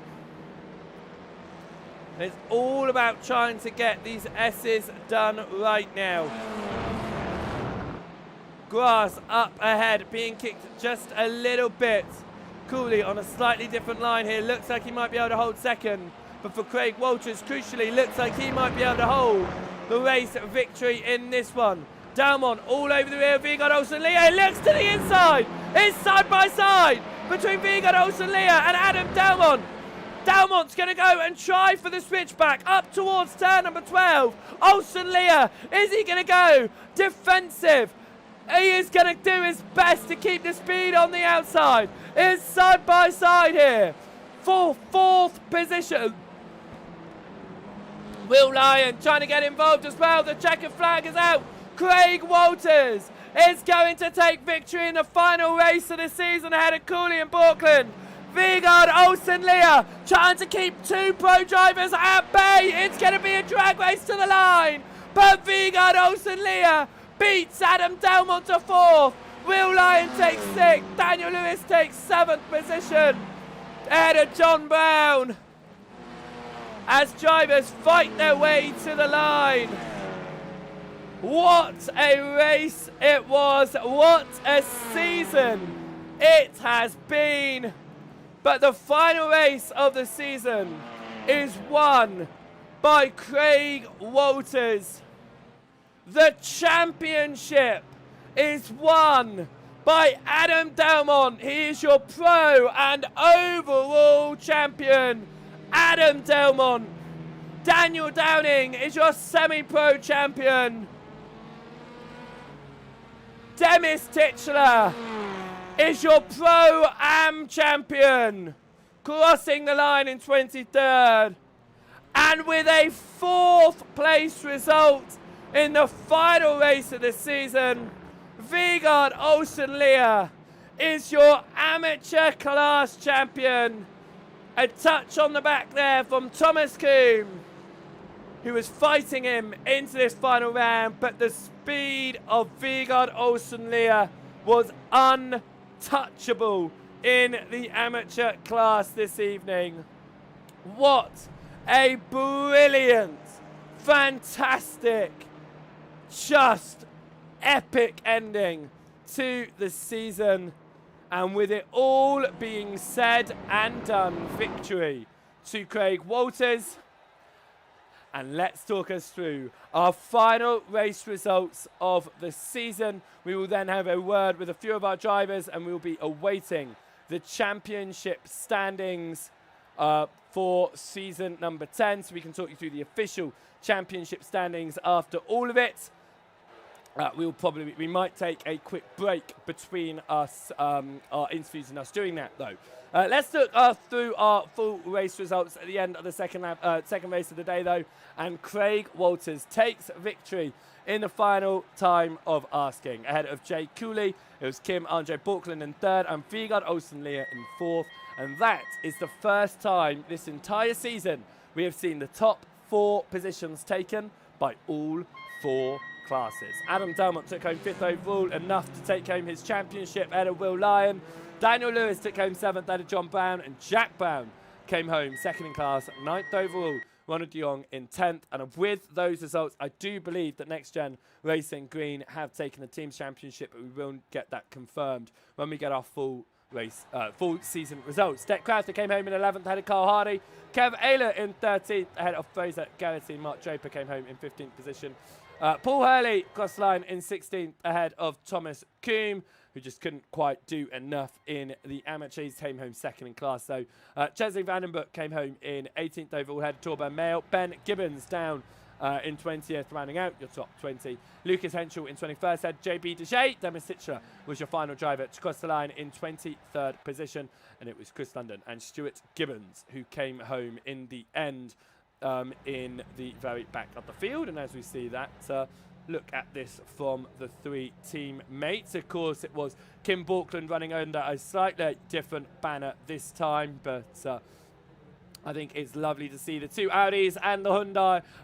It's all about trying to get these S's done right now. Grass up ahead, being kicked just a little bit. Cooley on a slightly different line here. Looks like he might be able to hold second. But for Craig Walters, crucially, looks like he might be able to hold the race victory in this one. Delmont all over the rear of Vigard Olsen-Lear. Looks to the inside. It's side by side between Vigard Olsen-Lear and Adam Delmont. Delmont's going to go and try for the switchback up towards turn number 12. Olsen-Lear, is he going to go defensive? He is going to do his best to keep the speed on the outside. It's side by side here for 4th position. Will Lyon trying to get involved as well. The checkered flag is out. Craig Walters is going to take victory in the final race of the season ahead of Cooley and Falkland. Vigard Olsen-Lear trying to keep 2 pro drivers at bay. It's going to be a drag race to the line, but Vigard Olsen-Lear beats Adam Delmont to 4th. Will Lyon takes 6th. Daniel Lewis takes 7th position ahead of John Brown as drivers fight their way to the line. What a race it was. What a season it has been. But the final race of the season is won by Craig Walters. The championship is won by Adam Delmont. He is your pro and overall champion, Adam Delmont. Daniel Downing is your semi-pro champion. Demis Titchler is your Pro-Am champion, crossing the line in 23rd. And with a 4th place result in the final race of the season, Vigard Olsen-Lear is your amateur class champion. A touch on the back there from Thomas Kuhn, who was fighting him into this final round, but the speed of Vegard Olsen-Lear was untouchable in the amateur class this evening. What a brilliant, fantastic, just epic ending to the season. And with it all being said and done, victory to Craig Walters. And let's talk us through our final race results of the season. We will then have a word with a few of our drivers, and we'll be awaiting the championship standings for season number 10. So we can talk you through the official championship standings after all of it. We might take a quick break between us, our interviews and us doing that, though. Let's look through our full race results at the end of the second race of the day, though. And Craig Walters takes victory in the final time of asking. Ahead of Jay Cooley, it was Kim Andre Borkland in third and Vegard Olsen-Lear in fourth. And that is the first time this entire season we have seen the top 4 positions taken by all 4 classes. Adam Delmont took home 5th overall, enough to take home his championship ahead of Will Lyon. Daniel Lewis took home 7th ahead of John Brown, and Jack Brown came home 2nd in class, 9th overall. Ronald de Jong in 10th, and with those results, I do believe that Next Gen Racing Green have taken the team's championship, but we will get that confirmed when we get our full season results. Deck Crafter came home in 11th ahead of Carl Hardy. Kev Ayler in 13th ahead of Fraser Garrity. Mark Draper came home in 15th position. Paul Hurley crossed the line in 16th ahead of Thomas Kuhn, who just couldn't quite do enough in the amateurs. Came home 2nd in class, though. Chesley Vandenbroek came home in 18th overall ahead of Torben Mail. Ben Gibbons down in 20th, rounding out your top 20. Lucas Henschel in 21st had JB Deshay. Demis Sitcher was your final driver to cross the line in 23rd position, and it was Chris London and Stuart Gibbons who came home in the end in the very back of the field. And as we see that, look at this from the 3 teammates. Of course, it was Kim Borkland running under a slightly different banner this time, but I think it's lovely to see the 2 Audis and the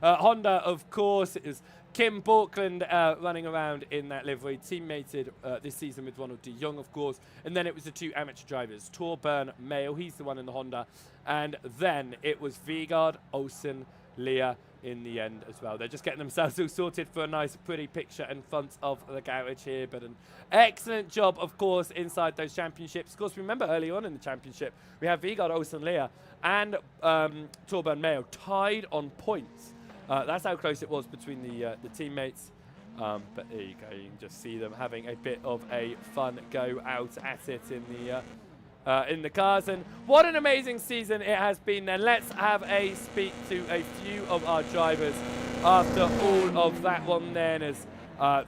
Honda, of course. It was Kim Borkland running around in that livery, teammated this season with Ronald de Jong, of course. And then it was the 2 amateur drivers, Torben Mail, he's the one in the Honda. And then it was Vegard Olsen-Lear in the end as well. They're just getting themselves all sorted for a nice, pretty picture in front of the garage here. But an excellent job, of course, inside those championships. Of course, remember early on in the championship, we have Vegard Olsen-Lear and Torben Mail tied on points. That's how close it was between the teammates. But there you go. You can just see them having a bit of a fun go out at it in the cars. And what an amazing season it has been. Then let's have a speak to a few of our drivers after all of that one then, as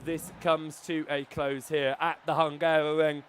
this comes to a close here at the Hungaroring.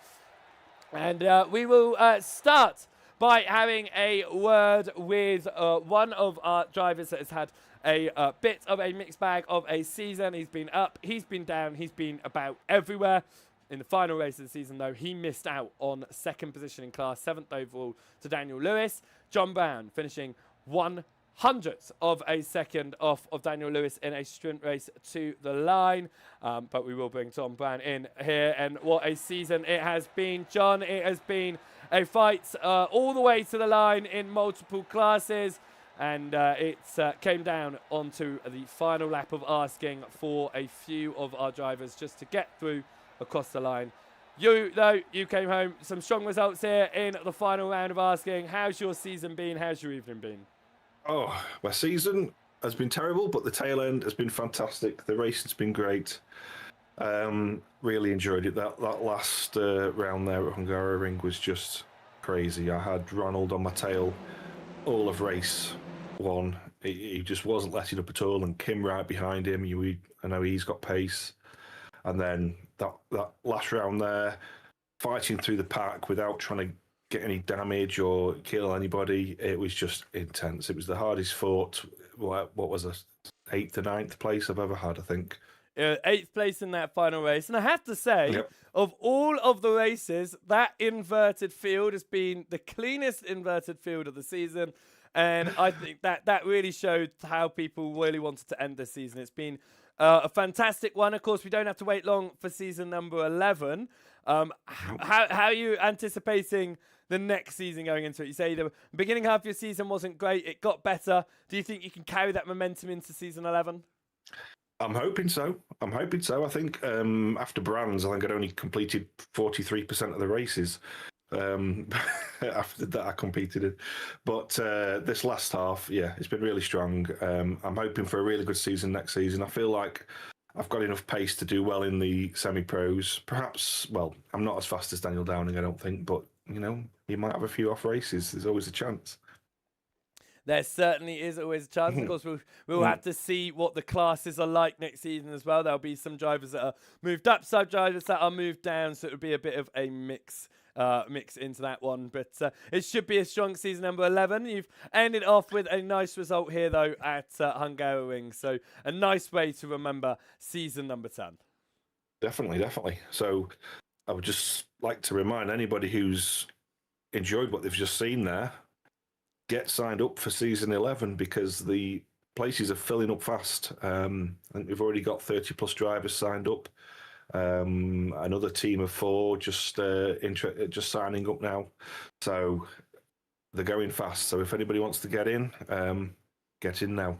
And we will start by having a word with one of our drivers that has had a bit of a mixed bag of a season. He's been up, he's been down, he's been about everywhere. In the final race of the season, though, he missed out on 2nd position in class, 7th overall to Daniel Lewis. John Brown finishing 100th of a second off of Daniel Lewis in a sprint race to the line. But we will bring John Brown in here. And what a season it has been, John. It has been a fight all the way to the line in multiple classes. And it came down onto the final lap of asking for a few of our drivers just to get through across the line. You came home some strong results here in the final round of asking. How's your season been? How's your evening been? Oh, my season has been terrible, but the tail end has been fantastic. The racing's been great. Really enjoyed it. That last round there at Hungaroring was just crazy. I had Ronald on my tail all of race 1. He just wasn't letting up at all, and Kim right behind him. I know he's got pace. And then that last round there, fighting through the pack without trying to get any damage or kill anybody, it was just intense. It was the hardest fought, what was it, 8th or 9th place I've ever had, I think. 8th place in that final race. And I have to say, Yep. of all of the races, that inverted field has been the cleanest inverted field of the season. And I think that really showed how people really wanted to end this season. It's been a fantastic one. Of course, we don't have to wait long for season number 11. How are you anticipating the next season going into it? You say the beginning half of your season wasn't great. It got better. Do you think you can carry that momentum into season 11? I'm hoping so. I think after Brands, I think I'd only completed 43% of the races. After that, I competed in. But this last half, yeah, it's been really strong. I'm hoping for a really good season next season. I feel like I've got enough pace to do well in the semi-pros. Perhaps, well, I'm not as fast as Daniel Downing, I don't think, but, you know, he might have a few off races. There's always a chance. There certainly is always a chance. Of course, we'll have to see what the classes are like next season as well. There'll be some drivers that are moved up, some drivers that are moved down, so it'll be a bit of a mix into that one. But it should be a strong season number 11. You've ended off with a nice result here, though, at Hungaroring. So a nice way to remember season number 10. Definitely. So I would just like to remind anybody who's enjoyed what they've just seen there, get signed up for season 11 because the places are filling up fast. I think we've already got 30 plus drivers signed up. Another team of 4 just signing up now. So they're going fast. So if anybody wants to get in now.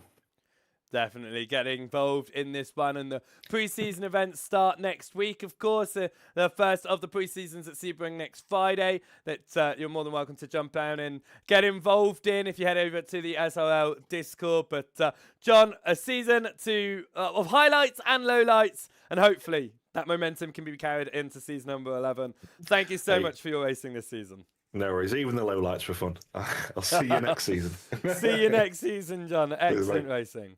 Definitely getting involved in this one, and the pre-season events start next week. Of course, the first of the pre-seasons at Sebring next Friday. That you're more than welcome to jump down and get involved in if you head over to the SRL Discord. But John, a season of highlights and lowlights, and hopefully that momentum can be carried into season number 11. Thank you so much for your racing this season. No worries. Even the lowlights were fun. I'll see you next season. See you next season, John. Excellent racing.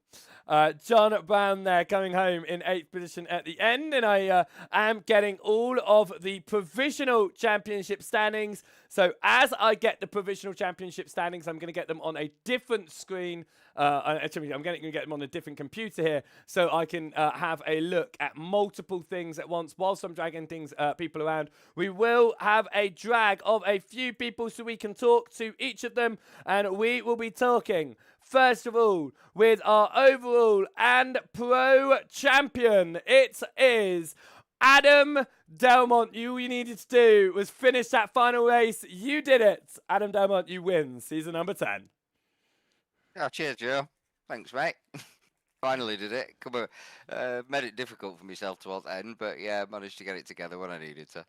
John Brown there coming home in 8th position at the end, and I am getting all of the provisional championship standings. So as I get the provisional championship standings, I'm going to get them on a different screen. Actually, I'm going to get them on a different computer here, so I can have a look at multiple things at once whilst I'm dragging people around. We will have a drag of a few people so we can talk to each of them, and we will be talking first of all with our overall and pro champion. It is Adam Delmont. All you needed to do was finish that final race. You did it. Adam Delmont, you win season number 10. Oh, cheers, Joe. Thanks, mate. Finally did it. Come on. Made it difficult for myself towards the end, but yeah, managed to get it together when I needed to.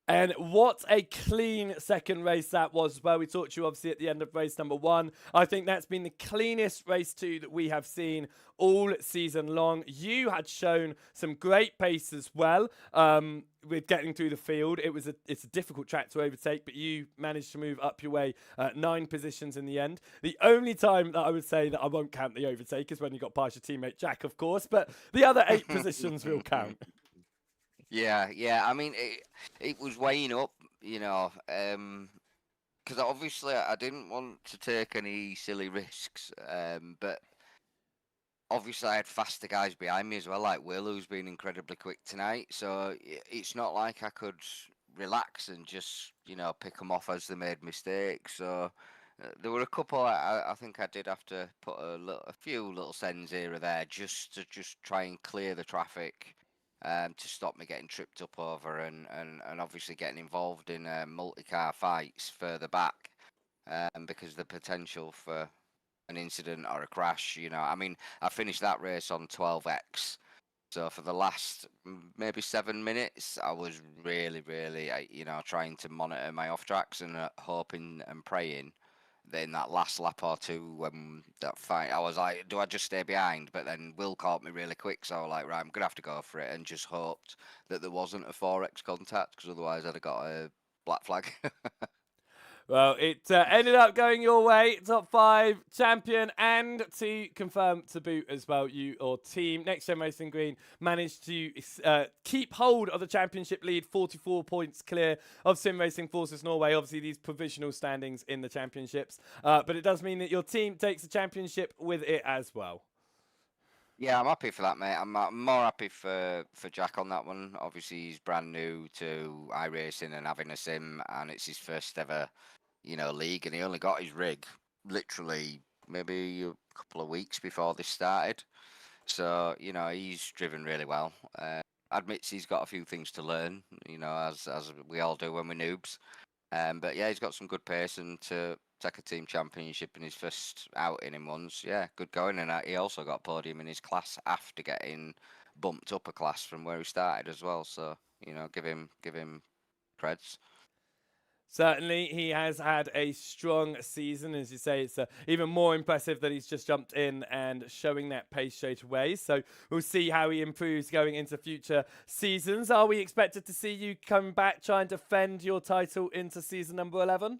And what a clean second race that was as well. We talked to you obviously at the end of race number 1. I think that's been the cleanest race 2 that we have seen all season long. You had shown some great pace as well with getting through the field. It's a difficult track to overtake, but you managed to move up your way 9 positions in the end. The only time that I would say that I won't count the overtake is when you got past your teammate Jack, of course, but the other 8 positions will count. Yeah. I mean, it was weighing up, you know, because obviously I didn't want to take any silly risks, but obviously I had faster guys behind me as well, like Will, who's been incredibly quick tonight. So it's not like I could relax and just, you know, pick them off as they made mistakes. So there were a couple I think I did have to put a few little sends here or there just to try and clear the traffic. To stop me getting tripped up over and obviously getting involved in multi-car fights further back because of the potential for an incident or a crash. You know, I mean, I finished that race on 12x. So for the last maybe 7 minutes, I was really, you know, trying to monitor my off tracks and hoping and praying that in that last lap or two, when that fight, I was like, do I just stay behind? But then Will caught me really quick, so I was like, right, I'm gonna have to go for it, and just hoped that there wasn't a 4x contact, because otherwise I'd have got a black flag. Well, it ended up going your way, top 5 champion, and to confirm to boot as well, your team, Next Gen Racing Green, managed to keep hold of the championship lead, 44 points clear of Sim Racing Forces Norway. Obviously, these provisional standings in the championships, but it does mean that your team takes the championship with it as well. Yeah, I'm happy for that, mate. I'm more happy for Jack on that one. Obviously, he's brand new to iRacing and having a sim, and it's his first ever, league, and he only got his rig literally maybe a couple of weeks before this started. So, he's driven really well. Admits he's got a few things to learn, as we all do when we're noobs. But yeah, he's got some good pace, and to take a team championship in his first outing in months, yeah, good going. And he also got podium in his class after getting bumped up a class from where he started as well. So give him creds. Certainly, he has had a strong season. As you say, it's even more impressive that he's just jumped in and showing that pace straight away. So we'll see how he improves going into future seasons. Are we expected to see you come back, try and defend your title into season number 11?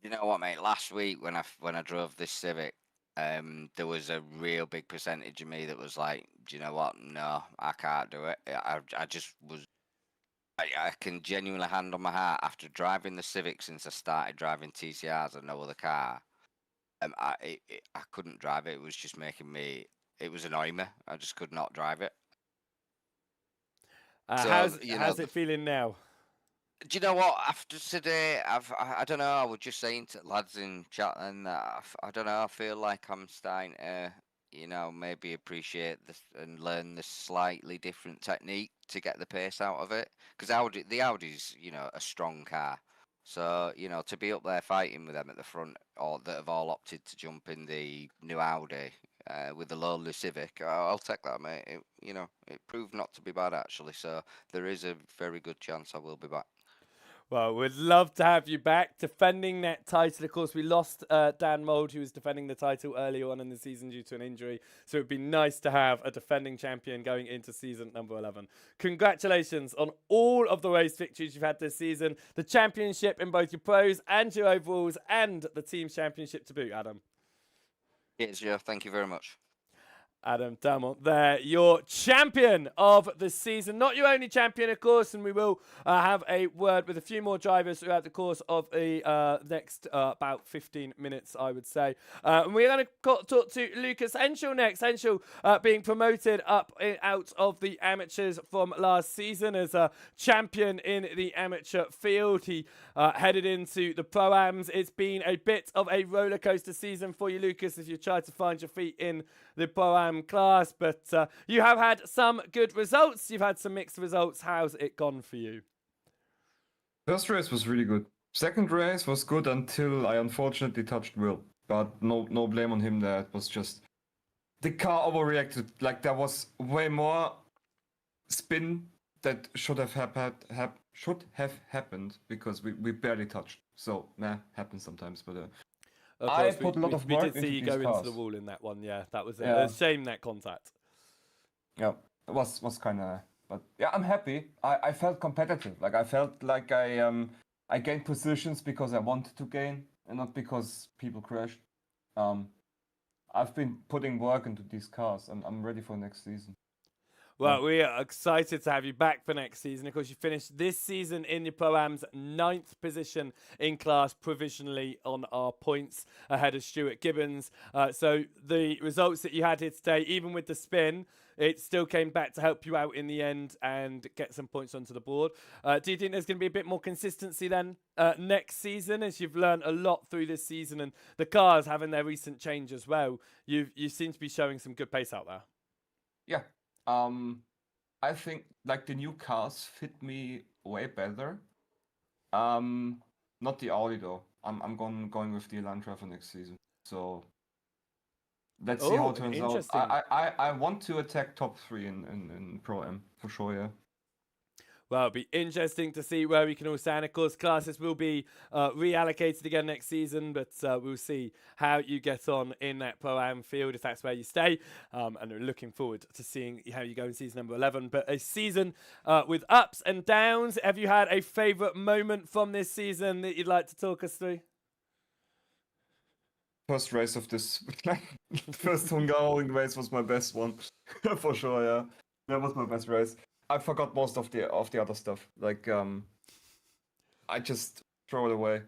You know what, mate? Last week when I drove this Civic, there was a real big percentage of me that was like, do you know what? No, I can't do it. I just was. I can genuinely hand on my heart after driving the Civic since I started driving TCRs and no other car. I couldn't drive it. It was just making me. It was annoying me. I just could not drive it. So How's it feeling now? do you know what? After today, I don't know. I was just saying to lads in chat, and I don't know. I feel like I'm starting to, maybe appreciate this and learn this slightly different technique to get the pace out of it. Because the Audi's, a strong car. So to be up there fighting with them at the front, or that have all opted to jump in the new Audi with the lowly Civic, I'll take that, mate. It proved not to be bad actually. So there is a very good chance I will be back. Well, we'd love to have you back defending that title. Of course, we lost Dan Mould, who was defending the title earlier on in the season due to an injury. So it'd be nice to have a defending champion going into season number 11. Congratulations on all of the race victories you've had this season, the championship in both your pros and your overalls, and the team championship to boot, Adam. Yes, Joe. Thank you very much. Adam Damont there, your champion of the season. Not your only champion, of course, and we will have a word with a few more drivers throughout the course of the next about 15 minutes, I would say. And we're going to talk to Lucas Henschel next. Henschel being promoted out of the amateurs from last season as a champion in the amateur field. He headed into the Pro-Ams. It's been a bit of a roller coaster season for you, Lucas, as you try to find your feet in the Pro-Am class, but you have had some good results. You've had some mixed results. How's it gone for you? First race was really good. Second race was good until I unfortunately touched Will, but no blame on him there. It was just the car overreacted. Like there was way more spin that should have happened because we barely touched. So happens sometimes, but I put a lot of work we did see you go into the wall in that one. Yeah, that was it. Yeah. It's a shame that contact. Yeah, it was kind of. But yeah, I'm happy. I felt competitive. Like I felt like I gained positions because I wanted to gain and not because people crashed. I've been putting work into these cars and I'm ready for next season. Well, we are excited to have you back for next season. Of course, you finished this season in your Pro-Am's 9th position in class provisionally on our points ahead of Stuart Gibbons. So the results that you had here today, even with the spin, it still came back to help you out in the end and get some points onto the board. Do you think there's going to be a bit more consistency then next season, as you've learned a lot through this season and the cars having their recent change as well? You seem to be showing some good pace out there. Yeah. I think like the new cars fit me way better. Not the Audi though. I'm going with the Elantra for next season. So let's see how it turns out. I want to attack top 3 in Pro-Am for sure, yeah. Well, it'll be interesting to see where we can all stand. Of course, classes will be reallocated again next season, but we'll see how you get on in that Pro-Am field, if that's where you stay. And we're looking forward to seeing how you go in season number 11. But a season with ups and downs. Have you had a favourite moment from this season that you'd like to talk us through? First race of this, first Hungaroring race was my best one, for sure, yeah. That was my best race. I forgot most of the other stuff. Like, I just throw it away.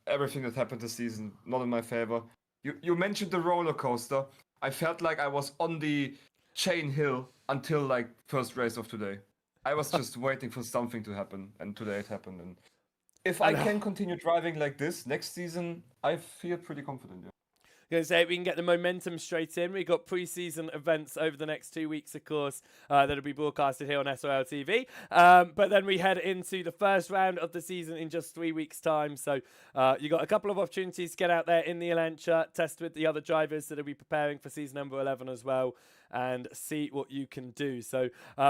Everything that happened this season, not in my favor. You mentioned the roller coaster. I felt like I was on the chain hill until like first race of today. I was just waiting for something to happen, and today it happened. And if I can continue driving like this next season, I feel pretty confident. Yeah. Going to say we can get the momentum straight in. We've got pre-season events over the next 2 weeks, of course, that'll be broadcasted here on SRL TV. But then we head into the first round of the season in just 3 weeks' time. So you got a couple of opportunities to get out there in the Elantra, test with the other drivers that will be preparing for season number 11 as well, and see what you can do. So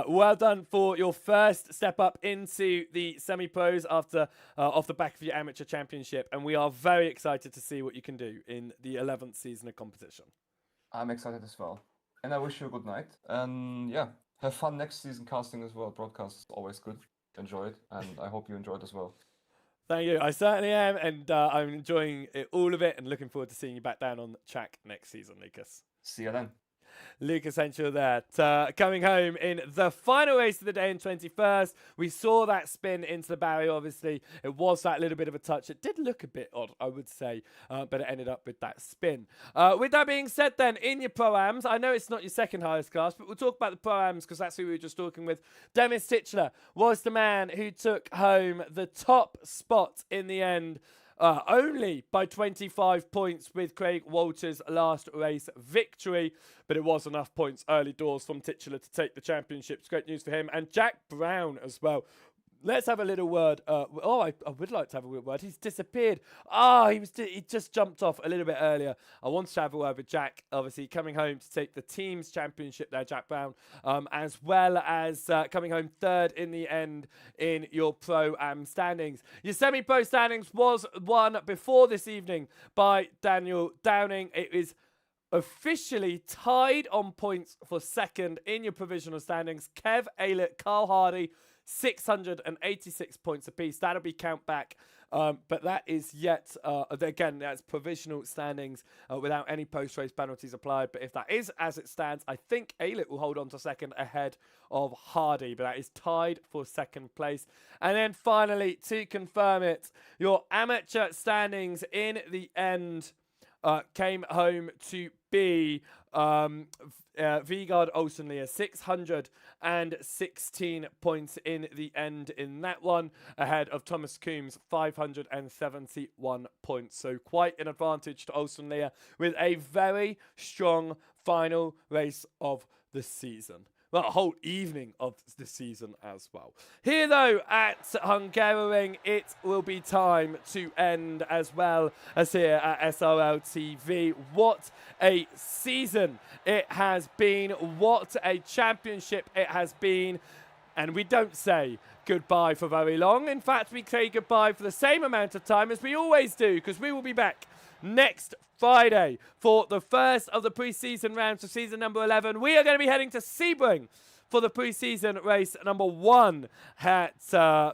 well done for your first step up into the semi-pros after off the back of your amateur championship, and we are very excited to see what you can do in the 11th season of competition. I'm excited as well, and I wish you a good night. And yeah, have fun next season casting as well. Broadcast is always good. Enjoy it, and I hope you enjoy it as well. Thank you. I certainly am, and I'm enjoying all of it, and looking forward to seeing you back down on the track next season, Lucas. See you then. Lucas Henshaw there, coming home in the final race of the day in 21st. We saw that spin into the barrier, obviously. It was that little bit of a touch. It did look a bit odd, I would say, but it ended up with that spin. With that being said then, in your Pro-Ams, I know it's not your second highest class, but we'll talk about the Pro-Ams because that's who we were just talking with. Demis Titchler was the man who took home the top spot in the end, only by 25 points with Craig Walters' last race victory, but it was enough points early doors from Titchler to take the championship. It's great news for him, and Jack Brown as well. Let's have a little word. I would like to have a word. He's disappeared. He just jumped off a little bit earlier. I wanted to have a word with Jack, obviously coming home to take the team's championship there, Jack Brown, as well as coming home third in the end in your Pro-Am standings. Your semi-pro standings was won before this evening by Daniel Downing. It is officially tied on points for second in your provisional standings. Kev Aylett, Carl Hardy, 686 points apiece. That'll be count back. But that is yet, again, that's provisional standings without any post-race penalties applied. But if that is as it stands, I think Aylett will hold on to second ahead of Hardy. But that is tied for second place. And then finally, to confirm it, your amateur standings in the end came home to be Vigard Olsenlier, 616 points in the end in that one, ahead of Thomas Coombs, 571 points. So quite an advantage to Olsenlier with a very strong final race of the season. Well, a whole evening of the season as well. Here, though, at Hungaroring, it will be time to end as well as here at SRL TV. What a season it has been. What a championship it has been. And we don't say goodbye for very long. In fact, we say goodbye for the same amount of time as we always do, because we will be back next Friday for the first of the pre-season rounds of season number 11. We are going to be heading to Sebring for the pre-season race number 1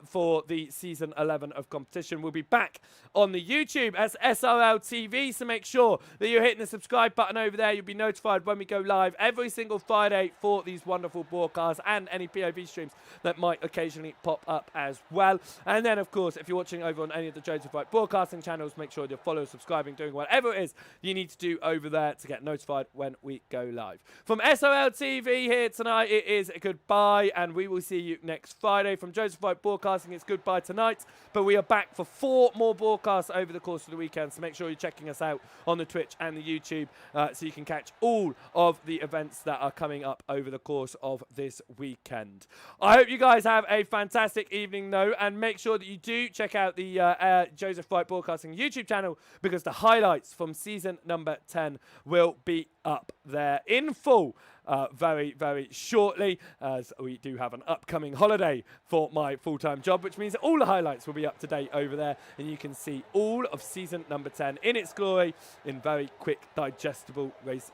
for the season 11 of competition. We'll be back on the YouTube as SRL TV, so make sure that you're hitting the subscribe button over there. You'll be notified when we go live every single Friday for these wonderful broadcasts and any POV streams that might occasionally pop up as well. And then, of course, if you're watching over on any of the Joseph White broadcasting channels, make sure you're following, subscribing, doing whatever it is you need to do over there to get notified when we go live. From SRL TV here tonight, it is goodbye, and we will see you next Friday. From Joseph White Broadcasting, it's goodbye tonight, but we are back for 4 more broadcasts over the course of the weekend, so make sure you're checking us out on the Twitch and the YouTube so you can catch all of the events that are coming up over the course of this weekend. I hope you guys have a fantastic evening, though, and make sure that you do check out the Joseph White Broadcasting YouTube channel, because the highlights from season number 10 will be up there in full very, very shortly, as we do have an upcoming holiday for my full-time job, which means that all the highlights will be up to date over there, and you can see all of season number 10 in its glory in very quick, digestible race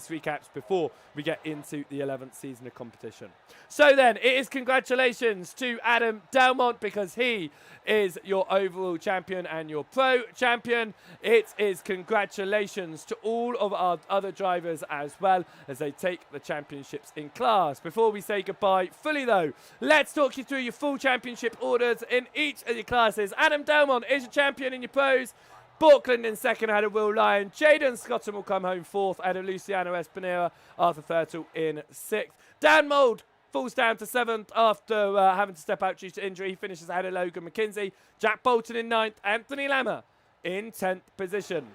recaps before we get into the 11th season of competition. So then, it is congratulations to Adam Delmont, because he is your overall champion and your pro champion. It is congratulations to all of our other drivers as well, as they take the championships in class. Before we say goodbye fully, though, let's talk you through your full championship orders in each of your classes. Adam Delmont is your champion in your pros. Borkland in second ahead of Will Lyon. Jaden Scotton will come home fourth ahead of Luciano Espinera. Arthur Thurtle in sixth. Dan Mould falls down to seventh after having to step out due to injury. He finishes ahead of Logan McKenzie. Jack Bolton in ninth. Anthony Lammer in 10th position.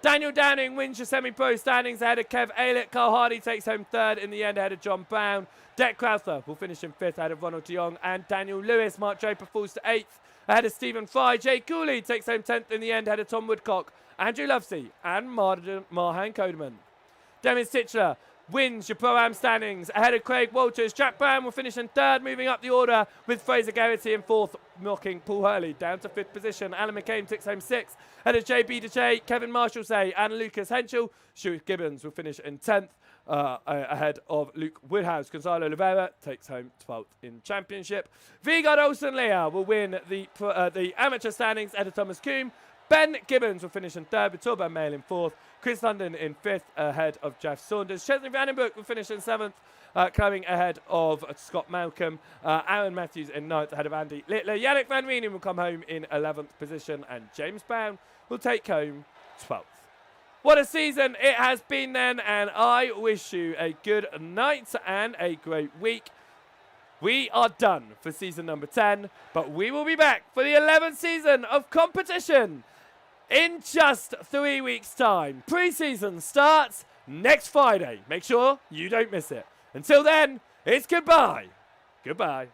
Daniel Downing wins your semi-pro standings ahead of Kev Aylett. Carl Hardy takes home third in the end ahead of John Brown. Dec Crowther will finish in fifth ahead of Ronald de Jong. And Daniel Lewis. Mark Draper falls to eighth ahead of Stephen Fry. Jay Cooley takes home 10th in the end ahead of Tom Woodcock, Andrew Lovesey and Marhan Codeman. Dennis Titchler wins your Pro-Am standings ahead of Craig Walters. Jack Brown will finish in third, moving up the order with Fraser Garrity in fourth, knocking Paul Hurley down to fifth position. Alan McCain takes home sixth ahead of JB DeJay, Kevin Marshallsay and Lucas Henschel. Stuart Gibbons will finish in 10th ahead of Luke Woodhouse. Gonzalo Oliveira takes home 12th in championship. Vigard Olsen-Leah will win the amateur standings ahead of Thomas Coombe. Ben Gibbons will finish in third with Torban Mail in fourth. Chris London in fifth ahead of Jeff Saunders. Chesney Vandenbroek will finish in seventh, coming ahead of Scott Malcolm. Aaron Matthews in ninth ahead of Andy Littler. Yannick Van Wienen will come home in 11th position and James Brown will take home 12th. What a season it has been then, and I wish you a good night and a great week. We are done for season number 10, but we will be back for the 11th season of competition in just 3 weeks' time. Pre-season starts next Friday. Make sure you don't miss it. Until then, it's goodbye. Goodbye.